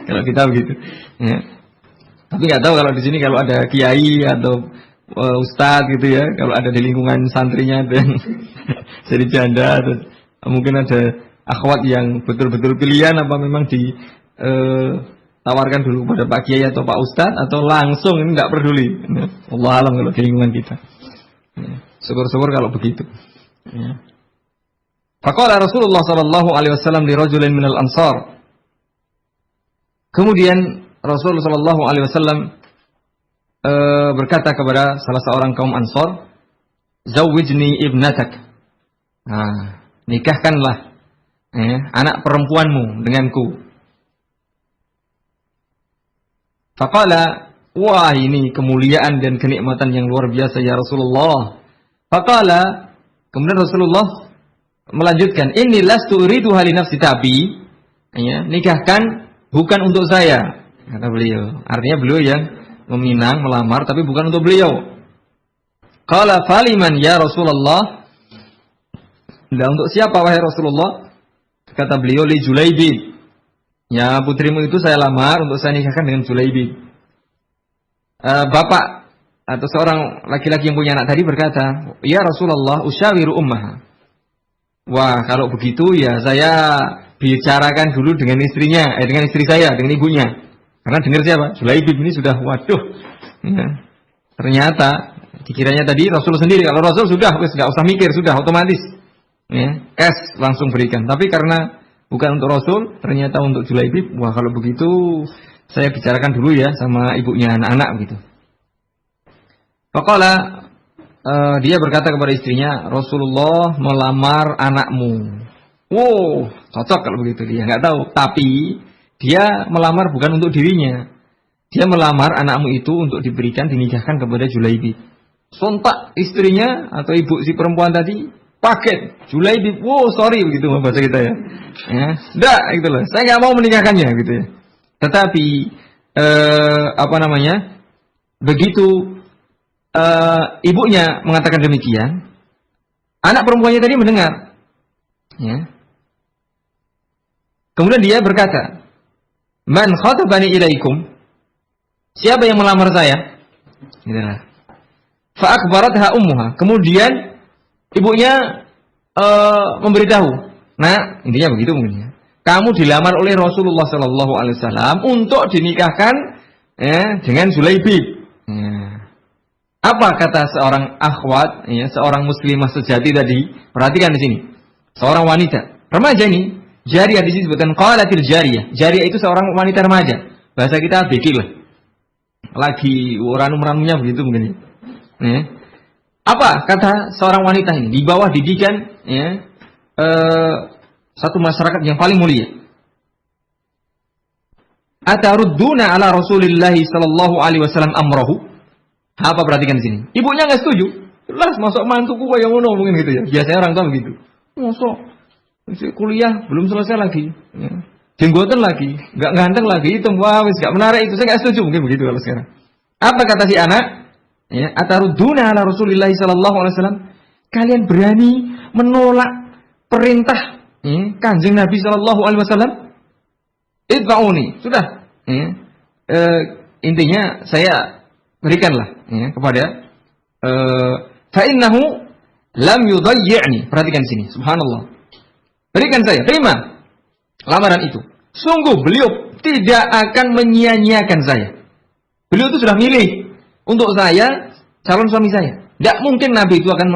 Kalau kita begitu, ya. Tapi nggak tahu kalau di sini kalau ada kiai atau ustadz gitu ya, kalau ada di lingkungan santrinya dan jadi janda, atau mungkin ada akhwat yang betul-betul pilihan, apa memang tawarkan dulu pada Pak Kiai atau Pak Ustadz, atau langsung, ini nggak peduli. Allah alam kalau di lingkungan kita. Syukur-syukur kalau begitu. Faqala Rasulullah sallallahu alaihi wasallam li rajulin minal ansar. Kemudian Rasulullah sallallahu alaihi wasallam berkata kepada salah seorang kaum Ansor, "Zawwijni ibnatak." Nah, nikahkanlah anak perempuanmu denganku. Faqala, wah ini kemuliaan dan kenikmatan yang luar biasa ya Rasulullah. Faqala, kemudian Rasulullah melanjutkan, "Inni lastu uriduha li nafsi, tapi nikahkan bukan untuk saya," kata beliau. Artinya beliau yang meminang, melamar, tapi bukan untuk beliau. Qala faliman ya Rasulullah. Dan untuk siapa wahai Rasulullah? Kata beliau, li Julaibib. Ya, putrimu itu saya lamar untuk saya nikahkan dengan Julaibib. Bapak atau seorang laki-laki yang punya anak tadi berkata, ya Rasulullah, usyawiru ummaha. Wah, kalau begitu ya saya bicarakan dulu dengan istrinya, dengan istri saya, dengan ibunya. Karena dengar siapa? Julaibib ini sudah, waduh. Ya. Ternyata dikiranya tadi Rasul sendiri. Kalau Rasul sudah, wes nggak usah mikir, sudah otomatis. Ya, langsung berikan. Tapi karena bukan untuk Rasul, ternyata untuk Julaibib. Wah, kalau begitu saya bicarakan dulu ya sama ibunya anak-anak begitu. Faqala, dia berkata kepada istrinya, Rasulullah melamar anakmu. Wow, cocok kalau begitu. Dia nggak tahu, tapi dia melamar bukan untuk dirinya. Dia melamar anakmu itu untuk diberikan, dinikahkan kepada Julaibib. Sontak istrinya atau ibu si perempuan tadi paket Julaibib. Wow, sorry begitu bahasa kita ya. Enggak, gitu loh. Saya nggak mau menikahkannya gitu ya. Tetapi begitu ibunya mengatakan demikian, anak perempuannya tadi mendengar. Ya. Kemudian dia berkata, "Man khatabani ilaikum?" Siapa yang melamar saya? Gitulah. Fa akhbaratha ummuha. Kemudian ibunya memberitahu. Nah, intinya begitu mungkin ya. Kamu dilamar oleh Rasulullah sallallahu alaihi wasallam untuk dinikahkan dengan Julaibib. Apa kata seorang akhwat, seorang muslimah sejati tadi? Perhatikan di sini. Seorang wanita, remaja ini, jariyah di sini disebutkan qalatil jariyah. Jariyah itu seorang wanita remaja. Bahasa kita bekil lah. Lagi uran-urannya begitu mungkin. Apa kata seorang wanita ini? Di bawah didikan satu masyarakat yang paling mulia. Atarudduna ala Rasulillah sallallahu alaihi wasallam amrahu? Apa perhatikan di sini? Ibunya nggak setuju. Jelas masuk mantuku kayak ngono mungkin gitu ya. Biasanya orang tua begitu. Masuk kuliah belum selesai lagi. Ya. Jenggotan lagi, nggak ganteng lagi, hitam, wah wis nggak menarik itu. Saya nggak setuju mungkin begitu kalau sekarang. Apa kata si anak? Atarudduna ala Rasulillah sallallahu alaihi wasallam? Kalian berani menolak perintah Kanjeng Nabi sallallahu alaihi wasallam? Idfa'uni. Sudah. Intinya saya berikanlah kepada fa'innahu lam yudayyi'ni. Perhatikan sini, subhanallah. Berikan saya, terima lamaran itu. Sungguh beliau tidak akan menyia-nyiakan saya. Beliau itu sudah milih untuk saya calon suami saya. Tidak mungkin Nabi itu akan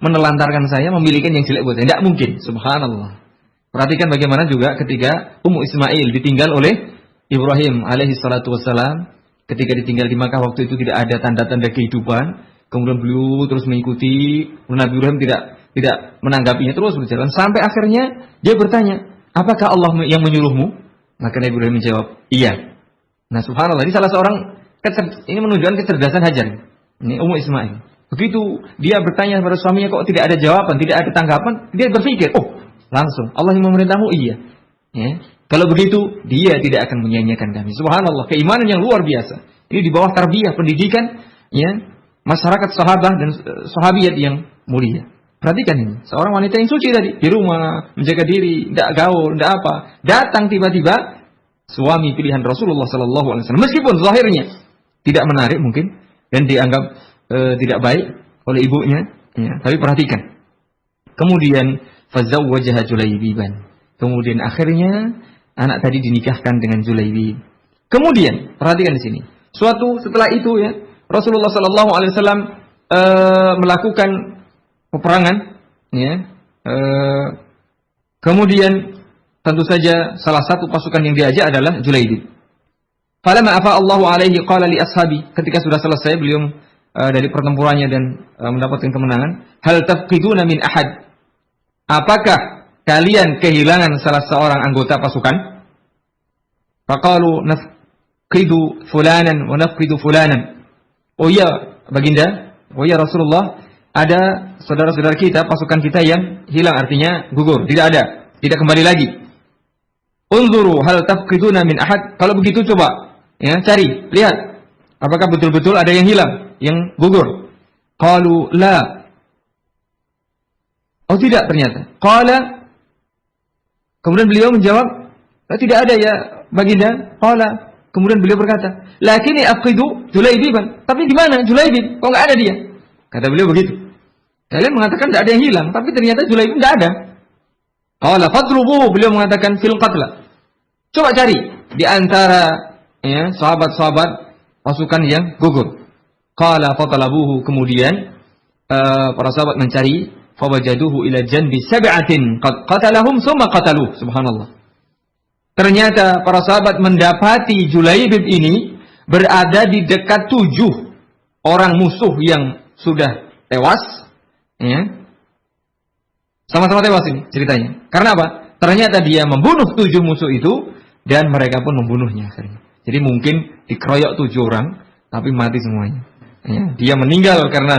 menelantarkan saya, memilihkan yang jelek buat saya. Tidak mungkin, subhanallah. Perhatikan bagaimana juga ketika Ummu Ismail ditinggal oleh Ibrahim alaihi salatu wassalam. Ketika ditinggal di Makkah waktu itu tidak ada tanda-tanda kehidupan. Kemudian beliau terus mengikuti. Nabi Ibrahim tidak menanggapinya, terus berjalan. Sampai akhirnya dia bertanya, apakah Allah yang menyuruhmu? Maka Nabi Ibrahim menjawab, iya. Nah subhanallah, ini salah seorang ini menunjukkan kecerdasan Hajar. Ini Ummu Ismail. Begitu dia bertanya kepada suaminya kok tidak ada jawaban, tidak ada tanggapan. Dia berpikir, langsung Allah yang memerintahmu, iya. Kalau begitu, dia tidak akan menyia-nyiakan kami. Subhanallah, keimanan yang luar biasa. Ini di bawah tarbiyah, pendidikan, masyarakat sahabat dan sahabiyat yang mulia. Perhatikan ini, seorang wanita yang suci tadi, di rumah, menjaga diri, tidak gaul, tidak apa. Datang tiba-tiba, suami pilihan Rasulullah Sallallahu Alaihi Wasallam. Meskipun zahirnya tidak menarik mungkin, dan dianggap tidak baik oleh ibunya. Tapi perhatikan. Kemudian, fazawwajaha Julaibiban. Kemudian akhirnya, anak tadi dinikahkan dengan Julaibib. Kemudian perhatikan di sini. Setelah itu Rasulullah Sallallahu Alaihi Wasallam melakukan peperangan. Kemudian tentu saja salah satu pasukan yang diajak adalah Julaibib. Falamma afa Allahu alaihi qala li ashabi, ketika sudah selesai beliau dari pertempurannya dan mendapatkan kemenangan, hal tafqiduna min ahad? Apakah kalian kehilangan salah seorang anggota pasukan? Faqalu nafqidu fulanan wa nafqidu fulanan. Oh iya, baginda, oh iya Rasulullah, ada saudara-saudara kita, pasukan kita yang hilang, artinya gugur, tidak ada, tidak kembali lagi. Unzuru hal tafqiduna min ahad? Kalau begitu coba ya, cari, lihat apakah betul-betul ada yang hilang, yang gugur. Qalu la. Oh tidak, ternyata. Qala, kemudian beliau menjawab, tidak ada ya baginda. Qala, kemudian beliau berkata, lakini afqidu Julaibiban. Tapi di mana Julaibib? Kok enggak ada dia? Kata beliau begitu. Kalian mengatakan tidak ada yang hilang, tapi ternyata Julaibib tidak ada. Qala fadrubuhu, beliau mengatakan fil qatla. Coba cari di antara ya, sahabat-sahabat pasukan yang gugur. Qala fatalabuhu, kemudian para sahabat mencari, fawajaduhu ila janbi sab'atin qad qatalahum thumma qataluh. Subhanallah. Ternyata para sahabat mendapati Julaibib ini berada di dekat 7 orang musuh yang sudah tewas, ya. Sama-sama tewas ini ceritanya. Karena apa? Ternyata dia membunuh 7 musuh itu dan mereka pun membunuhnya akhirnya. Jadi mungkin dikeroyok 7 orang tapi mati semuanya. Ya, dia meninggal karena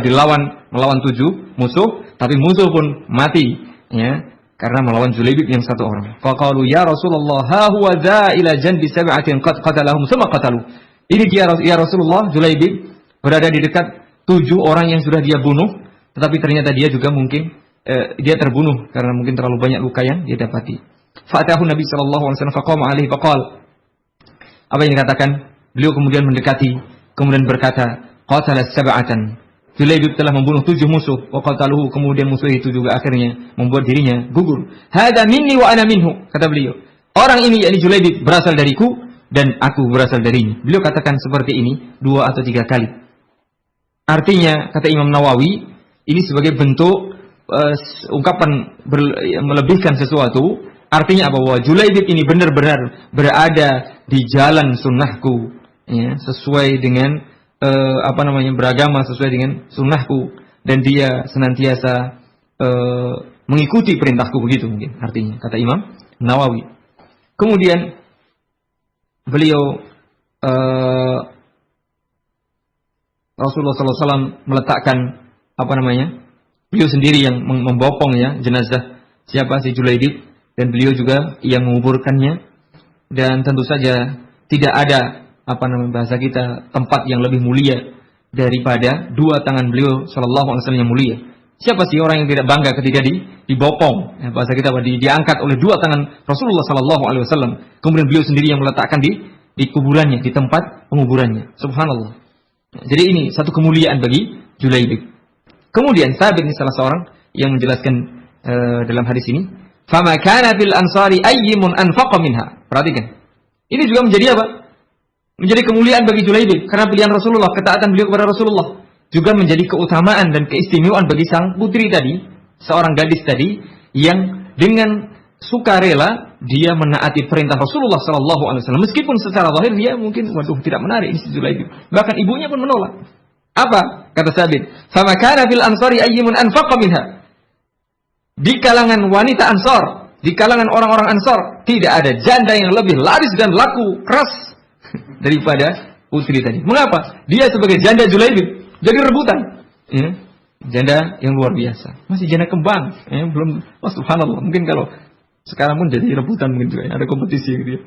melawan 7 musuh, tapi musuh pun mati ya, karena melawan Julaibib yang 1 orang. Faqalu ya Rasulullah ha huwa dha ila janbi sab'atin qad qatalahum thumma qatalu. Ini dia ya Rasulullah, Julaibib berada di dekat 7 orang yang sudah dia bunuh, tetapi ternyata dia juga mungkin dia terbunuh karena mungkin terlalu banyak luka yang dia dapati. Fa'atahu Nabi sallallahu alaihi wasallam faqama alaihi faqal. Apa yang dikatakan? Beliau kemudian mendekati, kemudian berkata, qatala sab'atan. Julaibib telah membunuh 7 musuh, wa qataluhu, kemudian musuh itu juga akhirnya membuat dirinya gugur. Hada minni wa ana minhu, kata beliau. Orang ini yakni Julaibib berasal dariku dan aku berasal darinya. Beliau katakan seperti ini 2 atau 3 kali. Artinya, kata Imam Nawawi, ini sebagai bentuk ungkapan melebihkan sesuatu. Artinya apa? Bahwa Julaibib ini benar-benar berada di jalan sunnahku, ya, sesuai dengan beragama sesuai dengan sunnahku, dan dia senantiasa mengikuti perintahku, begitu mungkin artinya, kata Imam Nawawi. Kemudian beliau Rasulullah SAW meletakkan beliau sendiri yang membopong ya jenazah siapa, si Julaibib, dan beliau juga yang menguburkannya. Dan tentu saja tidak ada bahasa kita tempat yang lebih mulia daripada 2 tangan beliau sallallahu alaihi wasallam yang mulia. Siapa sih orang yang tidak bangga ketika dibopong, ya, bahasa kita diangkat oleh 2 tangan Rasulullah sallallahu alaihi wasallam, kemudian beliau sendiri yang meletakkan di kuburannya, di tempat penguburannya. Subhanallah. Jadi ini satu kemuliaan bagi Julaibib. Kemudian Thabit ini salah seorang yang menjelaskan dalam hadis ini, fama kana fil ansari ayyimun anfaqa minha. Perhatikan. Ini juga menjadi apa? Menjadi kemuliaan bagi Julaibib karena pilihan Rasulullah, ketaatan beliau kepada Rasulullah, juga menjadi keutamaan dan keistimewaan bagi sang putri tadi, seorang gadis tadi yang dengan sukarela dia menaati perintah Rasulullah sallallahu alaihi wasallam, meskipun secara zahir dia mungkin tidak menarik ini Julaibib. Bahkan ibunya pun menolak. Apa? Kata Sabit, "Fama kana fil ansari ayyimun anfaqa minha." Di kalangan wanita Ansar, di kalangan orang-orang Ansar, tidak ada janda yang lebih laris dan laku keras daripada putri tadi. Mengapa? Dia sebagai janda Julaibib jadi rebutan. Ya. Janda yang luar biasa. Masih janda kembang. Ya, belum. Oh, subhanallah. Mungkin kalau sekarang pun jadi rebutan mungkin juga. Ada kompetisi gitu ya.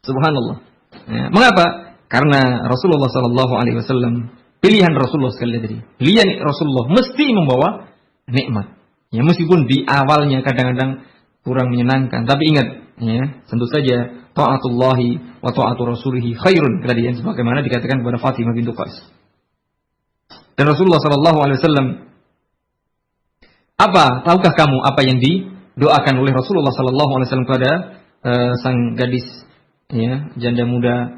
Subhanallah. Ya. Mengapa? Karena Rasulullah sallallahu alaihi wasallam, pilihan Rasulullah sekali tadi. Pilihan Rasulullah mesti membawa nikmat. Ya, meskipun di awalnya kadang-kadang kurang menyenangkan, tapi ingat, ya, tentu saja ta'atullahi wa ta'atu rasulihi khairun, tadi sebagaimana dikatakan kepada Fatimah bintu Qais. Dan Rasulullah sallallahu alaihi wasallam, tahukah kamu apa yang didoakan oleh Rasulullah sallallahu alaihi wasallam kepada sang gadis, ya, janda muda,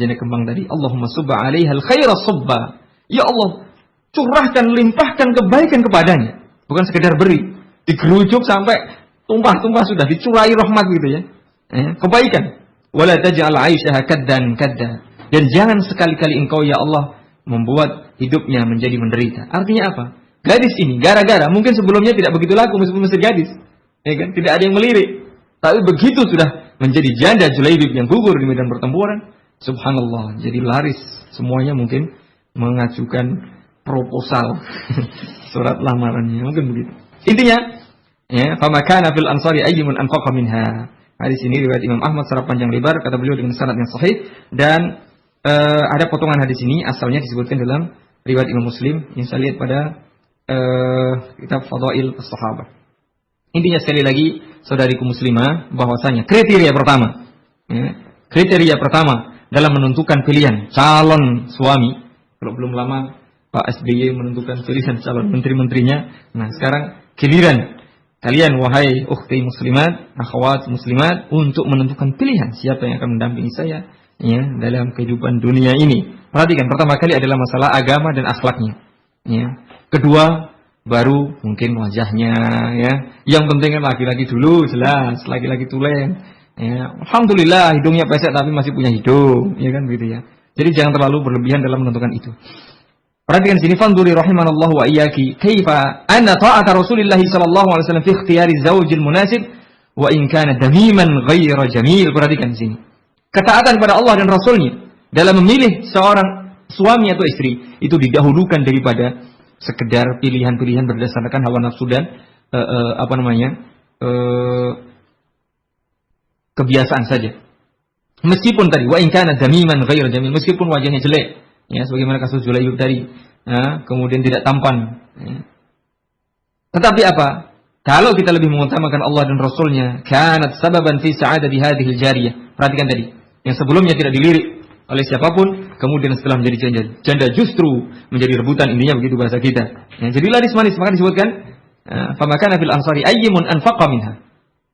janda kembang tadi? Allahumma subba 'alaiha al-khaira subba. Ya Allah, curahkan, limpahkan kebaikan kepadanya. Bukan sekedar beri, digerujuk sampai tumpah-tumpah, sudah dicurai rahmat gitu ya. Kebaikan. Wala taj'al 'aishaha kaddan kadda. Dan jangan sekali-kali engkau ya Allah membuat hidupnya menjadi menderita. Artinya apa? Gadis ini gara-gara mungkin sebelumnya tidak begitu laku meskipun masih gadis. Ya kan? Tidak ada yang melirik. Tapi begitu sudah menjadi janda Julaibib yang gugur di medan pertempuran, subhanallah, jadi laris. Semuanya mungkin mengajukan proposal surat lamarannya, mungkin begitu. Intinya, ya, fama kana fil ansari ayyimun anfaqa minha. Hadis ini riwayat Imam Ahmad secara panjang lebar, kata beliau dengan sanad yang sahih, dan ada potongan hadis ini asalnya disebutkan dalam riwayat Imam Muslim yang saya lihat pada kitab Fadail As-Sahabah. Intinya sekali lagi, saudariku muslimah, bahwasanya kriteria pertama dalam menentukan pilihan calon suami. Kalau belum lama Pak SBY menentukan pilihan calon menteri-menterinya. Nah, sekarang giliran kalian wahai ukhti muslimat, akhwat muslimat, untuk menentukan pilihan siapa yang akan mendampingi saya ya dalam kehidupan dunia ini. Perhatikan, pertama kali adalah masalah agama dan akhlaknya. Ya. Kedua, baru mungkin wajahnya ya. Yang penting kan laki-laki dulu, jelas, laki-laki tulen. Ya. Alhamdulillah hidungnya pesek tapi masih punya hidung, ya kan gitu ya. Jadi jangan terlalu berlebihan dalam menentukan itu. Perhatikan sini, fanduri rahimanallahu wa iyyaki kaifa anna ta'ata Rasulillah sallallahu alaihi wasallam fi ikhtiyari zaujil munasib wa in kana damiman ghairu jamil. Perhatikan sini. Ketaatan kepada Allah dan Rasulnya dalam memilih seorang suami atau istri itu didahulukan daripada sekedar pilihan-pilihan berdasarkan hawa nafsu dan kebiasaan saja. Meskipun tadi wa in kana damiman ghairu jamil, meskipun wajahnya jelek. Ya, sebagaimana kasus Julaibib tadi, ya, kemudian tidak tampan. Ya. Tetapi apa? Kalau kita lebih mengutamakan Allah dan Rasulnya, kanat sababan fi sa'adati hadhil jariyah. Perhatikan tadi, yang sebelumnya tidak dilirik oleh siapapun, kemudian setelah menjadi janda justru menjadi rebutan, intinya begitu bahasa kita. Ya, jadi laris manis, maka disebutkan, famakana fil ansari ayyimun anfaqa minha.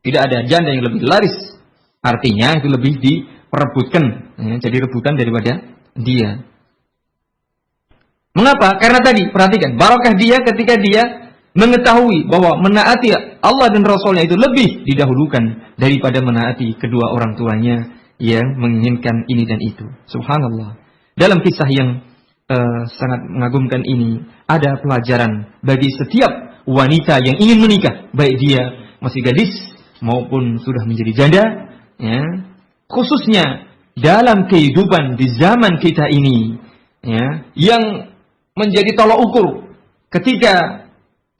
Tidak ada janda yang lebih laris. Artinya itu lebih diperebutkan, ya, jadi rebutan daripada dia. Mengapa? Karena tadi, perhatikan, barakah dia ketika dia mengetahui bahwa menaati Allah dan Rasulnya itu lebih didahulukan daripada menaati kedua orang tuanya yang menginginkan ini dan itu. Subhanallah. Dalam kisah yang sangat mengagumkan ini, ada pelajaran bagi setiap wanita yang ingin menikah, baik dia masih gadis maupun sudah menjadi janda, ya, khususnya dalam kehidupan di zaman kita ini, ya, yang menjadi tolok ukur ketika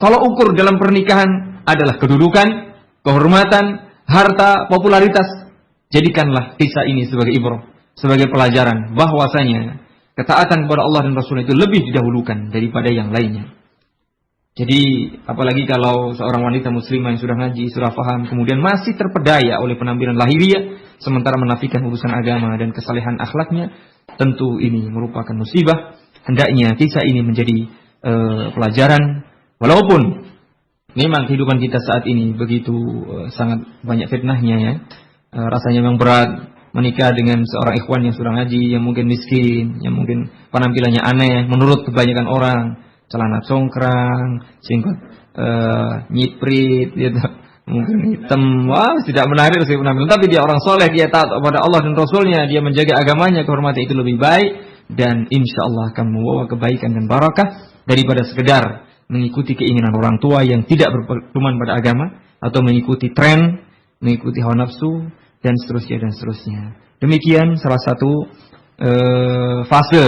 tolok ukur dalam pernikahan adalah kedudukan, kehormatan, harta, popularitas. Jadikanlah kisah ini sebagai ibrah, sebagai pelajaran bahwasanya ketaatan kepada Allah dan Rasul itu lebih didahulukan daripada yang lainnya. Jadi apalagi kalau seorang wanita muslimah yang sudah ngaji, sudah paham, kemudian masih terpedaya oleh penampilan lahiriah sementara menafikan urusan agama dan kesalehan akhlaknya, tentu ini merupakan musibah. Hendaknya kisah ini menjadi pelajaran, walaupun memang kehidupan kita saat ini begitu sangat banyak fitnahnya ya. Rasanya memang berat menikah dengan seorang ikhwan yang sudah ngaji, yang mungkin miskin, yang mungkin penampilannya aneh menurut kebanyakan orang, celana congkrang, jenggot nyiprit gitu, mungkin hitam, wah tidak menarik sih penampilan, tapi dia orang soleh, dia taat kepada Allah dan Rasulnya, dia menjaga agamanya, kehormatan itu lebih baik. Dan insya Allah akan membawa kebaikan dan barakah daripada sekedar mengikuti keinginan orang tua yang tidak berpedoman pada agama, atau mengikuti tren, mengikuti hawa nafsu, dan seterusnya dan seterusnya. Demikian salah satu fase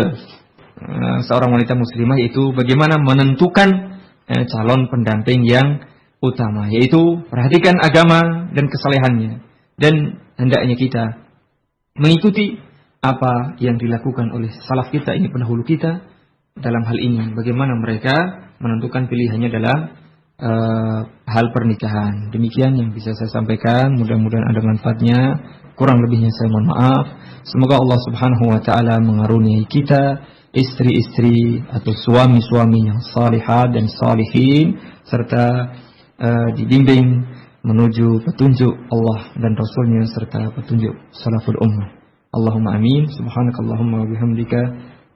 seorang wanita muslimah, yaitu bagaimana menentukan calon pendamping yang utama, yaitu perhatikan agama dan kesalehannya, dan hendaknya kita mengikuti apa yang dilakukan oleh salaf kita, ini pendahulu kita dalam hal ini, bagaimana mereka menentukan pilihannya dalam hal pernikahan. Demikian yang bisa saya sampaikan, mudah-mudahan ada manfaatnya, kurang lebihnya saya mohon maaf. Semoga Allah Subhanahu wa taala mengaruniai kita istri-istri atau suami-suami yang salihah dan salihin, serta dibimbing menuju petunjuk Allah dan Rasulnya serta petunjuk salaful ummah. Allahumma amin. Subhanakallahumma wa bihamdika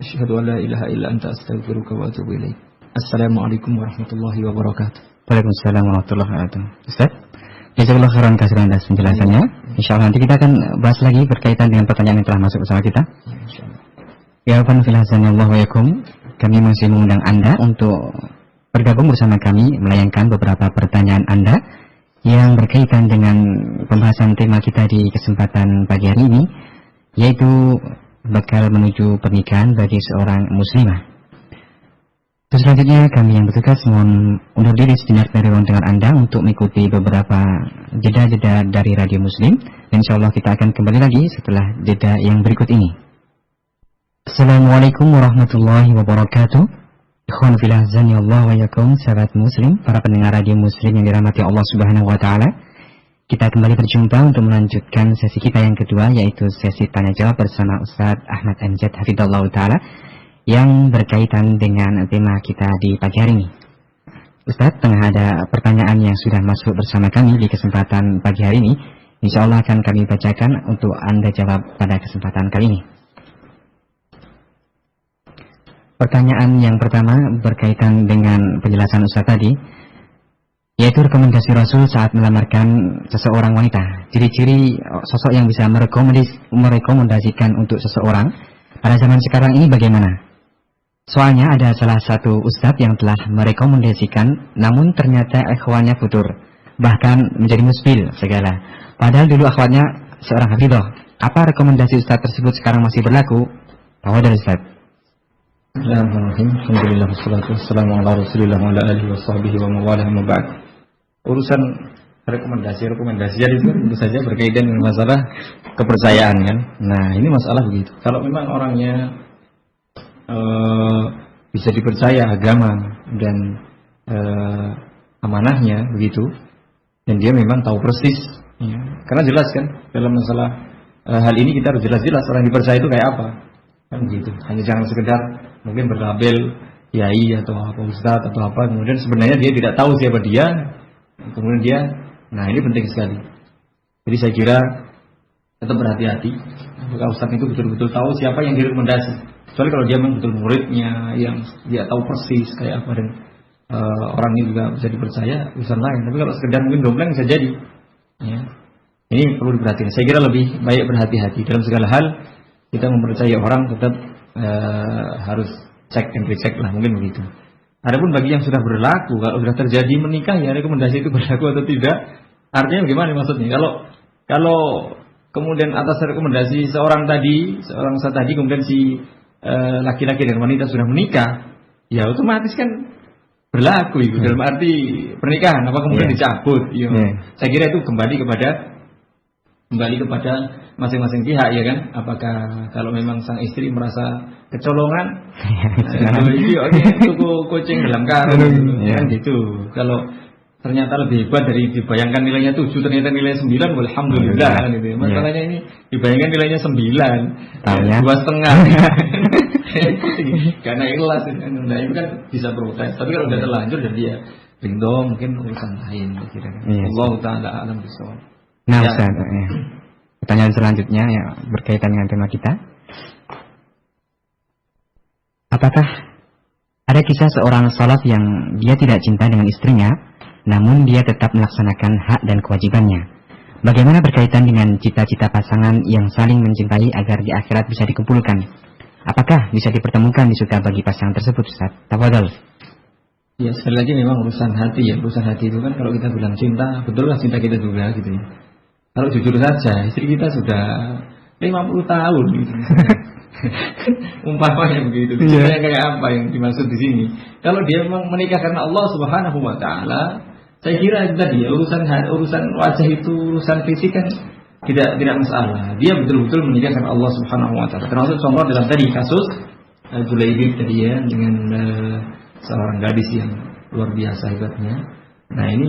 asyhadu an la ilaha illa anta astaghfiruka wa atubu ilaik. Assalamualaikum warahmatullahi wabarakatuh. Waalaikumsalam warahmatullahi wabarakatuh. Ustaz, Jazakallahu khairan kasiran atas penjelasannya. Insyaallah nanti kita akan bahas lagi berkaitan dengan pertanyaan yang telah masuk bersama kita. Ya Fan filhazanallahu wa yakum. Kami masih mengundang Anda untuk bergabung bersama kami melayangkan beberapa pertanyaan Anda yang berkaitan dengan pembahasan tema kita di kesempatan pagi hari ini, yaitu bakal menuju pernikahan bagi seorang muslimah. Terus selanjutnya kami yang bertugas mohon undur diri sejenak dari ruang dengar Anda untuk mengikuti beberapa jeda-jeda dari Radio Muslim. Dan insyaallah kita akan kembali lagi setelah jeda yang berikut ini. Assalamualaikum warahmatullahi wabarakatuh. Ikhwan fillah azanillahu wa yakum, sahabat muslim, para pendengar Radio Muslim yang dirahmati Allah Subhanahu wa taala. Kita kembali berjumpa untuk melanjutkan sesi kita yang kedua, yaitu sesi tanya jawab bersama Ustaz Ahmad Amjad hafizallahu taala, yang berkaitan dengan tema kita di pagi hari ini. Ustaz, tengah ada pertanyaan yang sudah masuk bersama kami di kesempatan pagi hari ini. InsyaAllah akan kami bacakan untuk Anda jawab pada kesempatan kali ini. Pertanyaan yang pertama berkaitan dengan penjelasan Ustaz tadi, yaitu rekomendasi Rasul saat melamarkan seseorang wanita. Ciri-ciri sosok yang bisa merekomendasikan untuk seseorang pada zaman sekarang ini bagaimana? Soalnya ada salah satu ustadz yang telah merekomendasikan, namun ternyata ikhwannya futur, bahkan menjadi musbil segala. Padahal dulu akhwatnya seorang hafidhah. Apa rekomendasi ustadz tersebut sekarang masih berlaku? Tafadhal Ustaz. Bismillahirrahmanirrahim. Alhamdulillah wassalatu wassalamu ala Rasulillah wa ala alihi washabbihi wa mawalah ma ba'd. Urusan rekomendasi itu tentu saja berkaitan dengan masalah kepercayaan kan. Nah, ini masalah begitu. Kalau memang orangnya bisa dipercaya agama dan amanahnya begitu, dan dia memang tahu persis ya. Karena jelas kan dalam masalah hal ini kita harus jelas-jelas orang dipercaya itu kayak apa kan begitu. Hanya jangan sekedar mungkin berlabel kiai atau apa ustaz atau apa, kemudian sebenarnya dia tidak tahu siapa dia, kemudian dia, nah ini penting sekali. Jadi saya kira tetap berhati-hati apakah ustaz itu betul-betul tahu siapa yang direkomendasi. Soalnya kalau dia memang betul muridnya yang dia tahu persis kayak apa, dan orang ini juga bisa dipercaya, urusan lain. Tapi kalau sekedar mungkin dompleng bisa jadi ya. Ini perlu diperhatikan. Saya kira lebih baik berhati-hati dalam segala hal. Kita mempercayai orang tetap harus cek and recheck lah, mungkin begitu. Adapun bagi yang sudah berlaku, kalau sudah terjadi menikah ya rekomendasi itu berlaku atau tidak, artinya bagaimana maksudnya? Kalau kemudian atas rekomendasi seorang ustaz tadi kemudian si laki-laki dan wanita sudah menikah, ya otomatis kan berlaku itu dalam arti pernikahan. Apa kemudian dicabut? Saya kira itu kembali kepada masing-masing pihak ya kan. Apakah kalau memang sang istri merasa kecolongan, tuku kucing dalam karung kan gitu. Kalau ternyata lebih hebat dari dibayangkan nilainya 7, ternyata nilai 9, alhamdulillah kan gitu. Masalahnya ini dibayangkan nilainya 9, 2,5. Karena ikhlas, nah itu kan bisa protes. Tapi kalau udah terlanjur dan dia ringdo, mungkin urusan lain kira-kira. Allah taala alam bisawab. Nah, Ustaz, pertanyaan selanjutnya ya berkaitan dengan tema kita. Apakah ada kisah seorang salaf yang dia tidak cinta dengan istrinya, namun dia tetap melaksanakan hak dan kewajibannya? Bagaimana berkaitan dengan cita-cita pasangan yang saling mencintai agar di akhirat bisa dikumpulkan? Apakah bisa dipertemukan di surga bagi pasangan tersebut, Ustaz? Tafadhal. Ya, sekali lagi memang urusan hati ya. Urusan hati itu kan kalau kita bilang cinta, betul lah cinta kita juga gitu ya. Kalau jujur saja, istri kita sudah 50 tahun gitu. Umpamanya begitu. Cintanya kayak apa yang dimaksud di sini? Kalau dia memang menikah karena Allah Subhanahu wa taala, saya kira itu tadi ya, urusan wajah itu, urusan fisik kan tidak masalah. Dia betul-betul menikah karena Allah Subhanahu wa taala. Termasuk contoh dalam tadi kasus Julaibib tadi ya, dengan seorang gadis yang luar biasa hebatnya. Nah, ini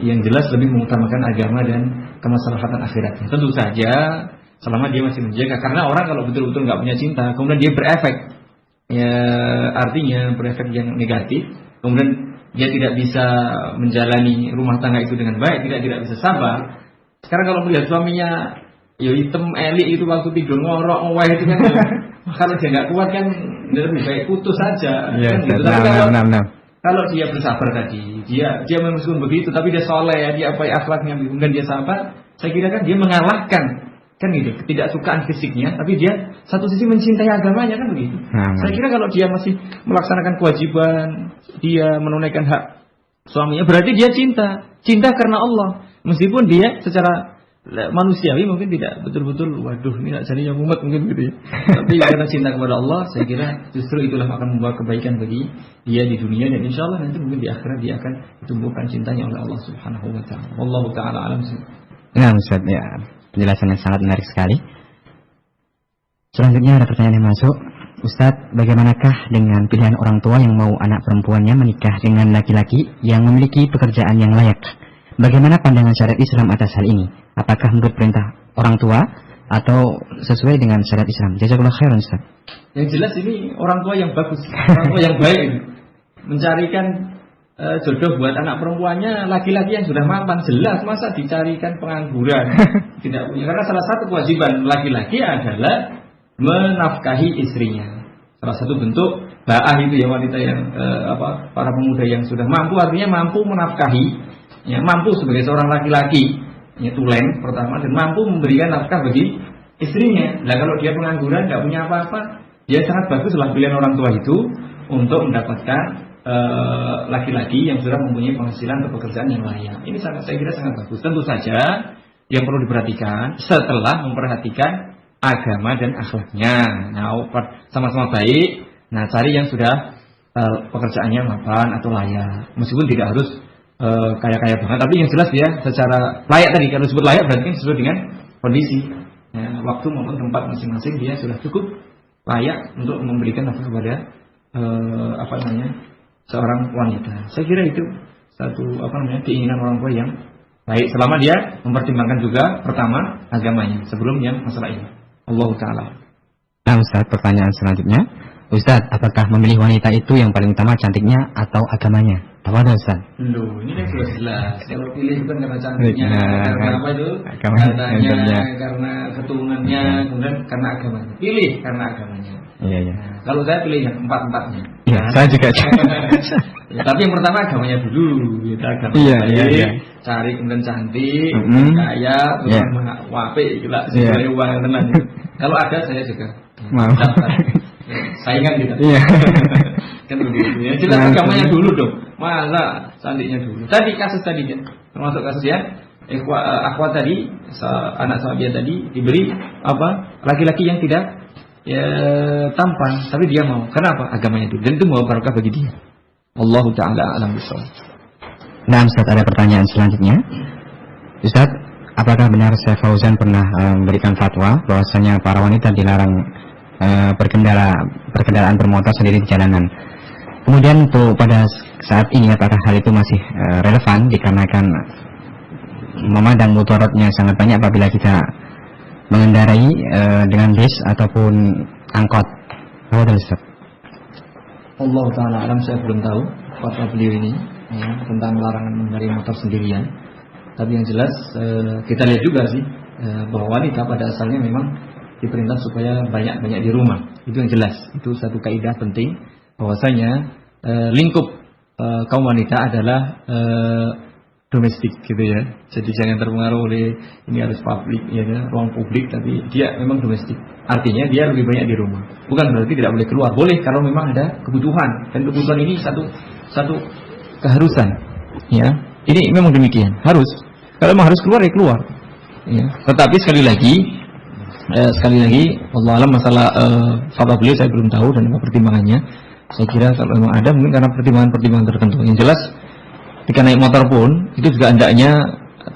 yang jelas lebih mengutamakan agama dan kemaslahatan akhiratnya. Tentu saja selama dia masih menjaga, karena orang kalau betul-betul nggak punya cinta, kemudian dia berefek, ya artinya berefek yang negatif, kemudian dia tidak bisa menjalani rumah tangga itu dengan baik, tidak bisa sabar. Sekarang kalau melihat suaminya ya hitam elik itu waktu tidur ngorok ngoweh itu kan kalau dia nggak kuat kan lebih baik putus saja. Ya, kan gitu. Kalau dia bersabar tadi, dia meskipun begitu, tapi dia soleh, dia apa akhlaknya, kemudian dia sabar, saya kira kan dia mengalahkan, kan gitu, ketidaksukaan fisiknya, tapi dia satu sisi mencintai agamanya, kan begitu. Saya kira kalau dia masih melaksanakan kewajiban, dia menunaikan hak suaminya, berarti dia cinta karena Allah, meskipun dia secara manusiawi mungkin tidak betul-betul, waduh ini nak cari yang umat mungkin gitu ya. Tapi karena cinta kepada Allah, saya kira justru itulah akan membawa kebaikan bagi dia di dunia, dan insya Allah nanti mungkin di akhirat dia akan ditumbuhkan cintanya oleh Allah Subhanahu Wa Taala. Wallahu taala alam. Nah, Ustaz, ya, penjelasannya sangat menarik sekali. Selanjutnya ada pertanyaan yang masuk. Ustaz, bagaimanakah dengan pilihan orang tua yang mau anak perempuannya menikah dengan laki-laki yang memiliki pekerjaan yang layak? Bagaimana pandangan syariat Islam atas hal ini? Apakah menurut perintah orang tua atau sesuai dengan syariat Islam? Jazakallahu khairan, Ustaz. Yang jelas ini orang tua yang bagus, orang tua yang baik ini. Mencarikan jodoh buat anak perempuannya laki-laki yang sudah mapan, jelas, masa dicarikan pengangguran. Tidak punya, karena salah satu kewajiban laki-laki adalah menafkahi istrinya. Salah satu bentuk ba'ah itu ya, wanita yang para pemuda yang sudah mampu, artinya mampu menafkahi, ya, mampu sebagai seorang laki-laki, ya, tulen pertama, dan mampu memberikan nafkah bagi istrinya. Nah kalau dia pengangguran, tidak punya apa-apa, dia sangat baguslah pilihan orang tua itu untuk mendapatkan laki-laki yang sudah mempunyai penghasilan atau pekerjaan yang layak. Ini saya kira sangat bagus. Tentu saja yang perlu diperhatikan setelah memperhatikan agama dan akhlaknya. Nah, sama-sama baik. Nah, cari yang sudah pekerjaannya mapan atau layak. Meskipun tidak harus kaya-kaya banget, tapi yang jelas dia secara layak tadi. Kalau disebut layak berarti kan sesuai dengan kondisi, ya, waktu maupun tempat masing-masing, dia sudah cukup layak untuk memberikan nafkah kepada seorang wanita. Saya kira itu satu keinginan orang tua yang baik, selama dia mempertimbangkan juga pertama agamanya sebelum yang masalah ini. Allah Ta'ala. Nah, Ustaz, pertanyaan selanjutnya, Ustaz, apakah memilih wanita itu yang paling utama cantiknya atau agamanya? Tahu ada, Ustaz? Loh, ini kan sudah jelas. Kalau pilih bukan karena cantiknya, karena apa itu? Katanya, karena keturunannya, kemudian karena agamanya. Pilih karena agamanya. Iya. Nah, kalau saya pilih yang empat-empatnya. Iya, saya juga. Ya, tapi yang pertama agamanya dulu, gitu, agamanya. Iya. Cari kemudian cantik, kaya, terus wape, gila, sebagai uang yang tenang. Kalau ada saya juga. Mau. Saingan gitu. Iya. Kan begitu ya. Jelas agamanya dulu dong. Masa cantiknya dulu. Tadi kasus tadi kan, termasuk kasus ya. Akhwat tadi, anak sahabat tadi diberi laki-laki yang tidak tampan, tapi dia mau. Kenapa? Agamanya dulu. Dan itu mau barokah bagi dia. Allahu Ta'ala a'lam bishawab. Nah, Ustaz, ada pertanyaan selanjutnya. Ustaz, apakah benar Syekh Fauzan pernah memberikan fatwa bahwasanya para wanita dilarang berkendaraan bermotor sendiri di jalanan? Kemudian untuk pada saat ini apakah hal itu masih relevan dikarenakan memandang mudaratnya sangat banyak apabila kita mengendarai dengan bis ataupun angkot? Tahu dari Ustaz? Allah Ta'ala alam, saya belum tahu fatwa beliau ini ya, tentang larangan mengendarai motor sendirian. Tapi yang jelas kita lihat juga sih bahwa wanita pada asalnya memang diperintah supaya banyak-banyak di rumah. Itu yang jelas. Itu satu kaidah penting bahwasanya lingkup kaum wanita adalah domestik gitu ya. Jadi jangan terpengaruh oleh ini harus publik ya, ruang publik, tapi dia memang domestik. Artinya dia lebih banyak di rumah. Bukan berarti tidak boleh keluar. Boleh kalau memang ada kebutuhan, dan kebutuhan ini satu keharusan. Ya, ini memang demikian. Harus. Kalau memang harus keluar ya keluar. Ya. Tetapi sekali lagi, Allah alam masalah fatwa beliau saya belum tahu dan apa pertimbangannya. Saya kira kalau memang ada mungkin karena pertimbangan tertentu. Yang jelas ketika naik motor pun itu juga hendaknya,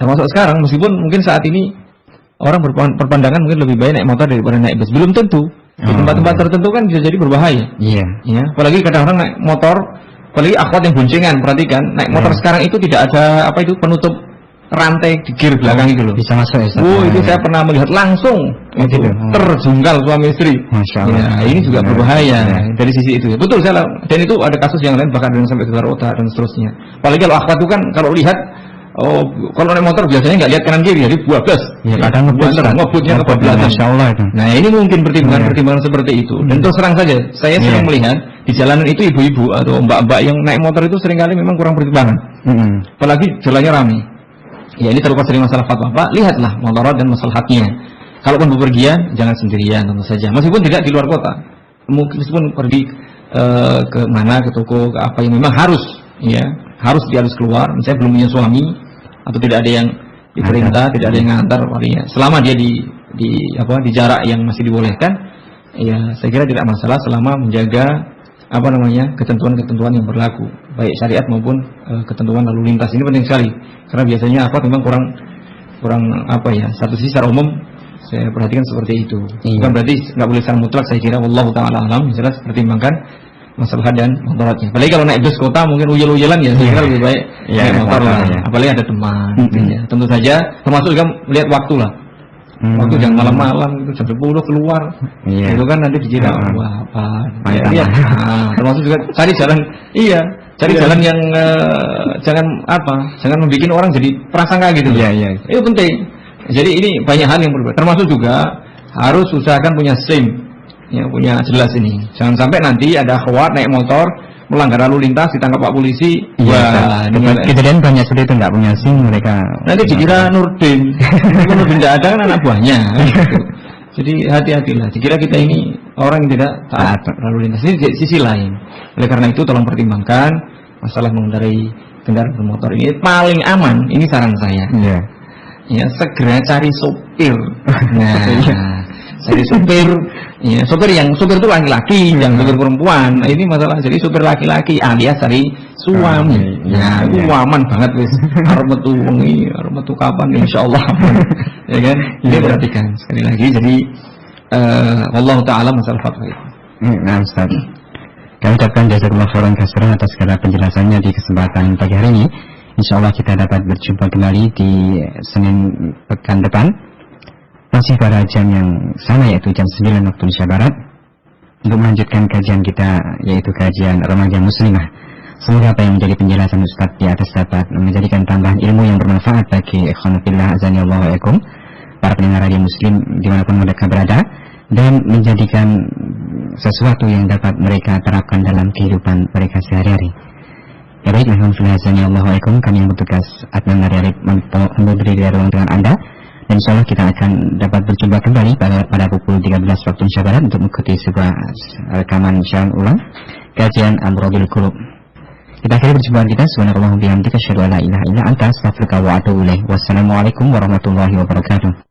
termasuk sekarang meskipun mungkin saat ini orang berpandangan mungkin lebih baik naik motor daripada naik bus, belum tentu. Di tempat-tempat tertentu kan bisa jadi berbahaya. Iya. Ya, apalagi kadang-kadang naik motor, apalagi akhwat yang boncengan, perhatikan naik motor sekarang itu tidak ada penutup rantai di gear belakang itu loh. Bisa masuk ya. Itu saya pernah melihat langsung itu terjungkal suami istri. Masya Allah. Ya, ini juga berbahaya dari sisi itu. Ya. Betul dan itu ada kasus yang lain bahkan dengan sampai gelar otak dan seterusnya. Apalagi kalau akhwat itu kan kalau lihat Oh, kalau naik motor biasanya nggak lihat kanan kiri, jadi bablas. Ya, kadang ngebutnya kebablasan. Masya Allah itu. Nah, ini mungkin pertimbangan seperti itu. Dan terus terang saja, saya sering melihat di jalanan itu ibu-ibu atau mbak-mbak yang naik motor itu seringkali memang kurang pertimbangan. Apalagi jalannya ramai. Ya, ini terlepas dari masalah fatwa, Pak. Lihatlah mudarat dan maslahatnya. Kalaupun bepergian, jangan sendirian tentu saja. Meskipun tidak di luar kota, meskipun pergi ke mana, ke toko, ke apa yang memang harus, ya, dia harus keluar. Misalnya belum punya suami atau tidak ada yang diperintah, tidak ada yang ngantar, ya. Selama dia di jarak yang masih dibolehkan, ya saya kira tidak masalah selama menjaga ketentuan-ketentuan yang berlaku, baik syariat maupun ketentuan lalu lintas. Ini penting sekali karena biasanya memang kurang satu sisi secara umum saya perhatikan seperti itu. Bukan berarti nggak boleh secara mutlak, saya kira wallahu taala alam, jelas pertimbangkan masalah dan motoratnya. Apalagi kalau naik bus kota mungkin uyel-uyelan, ya saya kira lebih baik naik motor lah. Apalagi ada teman. Ya. Tentu saja termasuk juga melihat waktu lah. Waktu jangan malam-malam itu jam 10 keluar. Itu kan nanti dikira termasuk juga cari jalan. Cari jalan yang jangan membuat orang jadi prasangka gitu. Itu penting. Jadi ini banyak hal yang berbeda. Termasuk juga harus usahakan punya SIM. Ya, punya jelas ini. Jangan sampai nanti ada akhwat naik motor melanggar lalu lintas ditangkap Pak polisi. Kejadian banyak seperti itu, nggak punya SIM mereka. Nanti dikira Nurdin. Nurdin tidak ada kan anak buahnya. Gitu. Jadi hati-hatilah. Dikira kita ini orang yang tidak taat lalu lintas. Ini sisi lain. Oleh karena itu tolong pertimbangkan masalah mengendarai kendaraan bermotor ini paling aman. Ini saran saya. Ya, segera cari sopir. Jadi sopir itu laki-laki, yang sopir perempuan. Nah, ini masalah. Jadi sopir laki-laki alias dari suami. Itu aman banget wis. Arep metu wengi, arep metu kapan insyaallah aman. Ya kan? Ini perhatikan sekali lagi. Jadi Allah taala masalah fatwa itu. Nah, Ustaz. Kami ucapkan jazakallahu khairan katsiran atas segala penjelasannya di kesempatan pagi hari ini. Insyaallah kita dapat berjumpa kembali di Senin pekan depan. Masih pada jam yang sama, yaitu jam 9 waktu Indonesia Barat, untuk melanjutkan kajian kita, yaitu kajian Remaja Muslimah. Semoga apa yang menjadi penjelasan Ustaz di atas dapat menjadikan tambahan ilmu yang bermanfaat bagi ikhwan fillah azanillahu wa iyyakum, para pendengar radio Muslim dimanapun mereka berada, dan menjadikan sesuatu yang dapat mereka terapkan dalam kehidupan mereka sehari-hari. Ya baik, ikhwan fillah azanillahu wa iyyakum, kami yang bertugas Adnan Naryarik memberi ruang dengan Anda. Dan insyaallah kita akan dapat berjumpa kembali pada pukul 13 waktu Indonesia Barat untuk mengikuti sebuah rekaman siaran ulang kajian Amrodil Qulub. Kita akhiri perjumpaan kita. Subhanallah wa bihamdika asyhadu an la ilaha illa anta astaghfiruka wa atubu ilaik. Wassalamualaikum warahmatullahi wabarakatuh.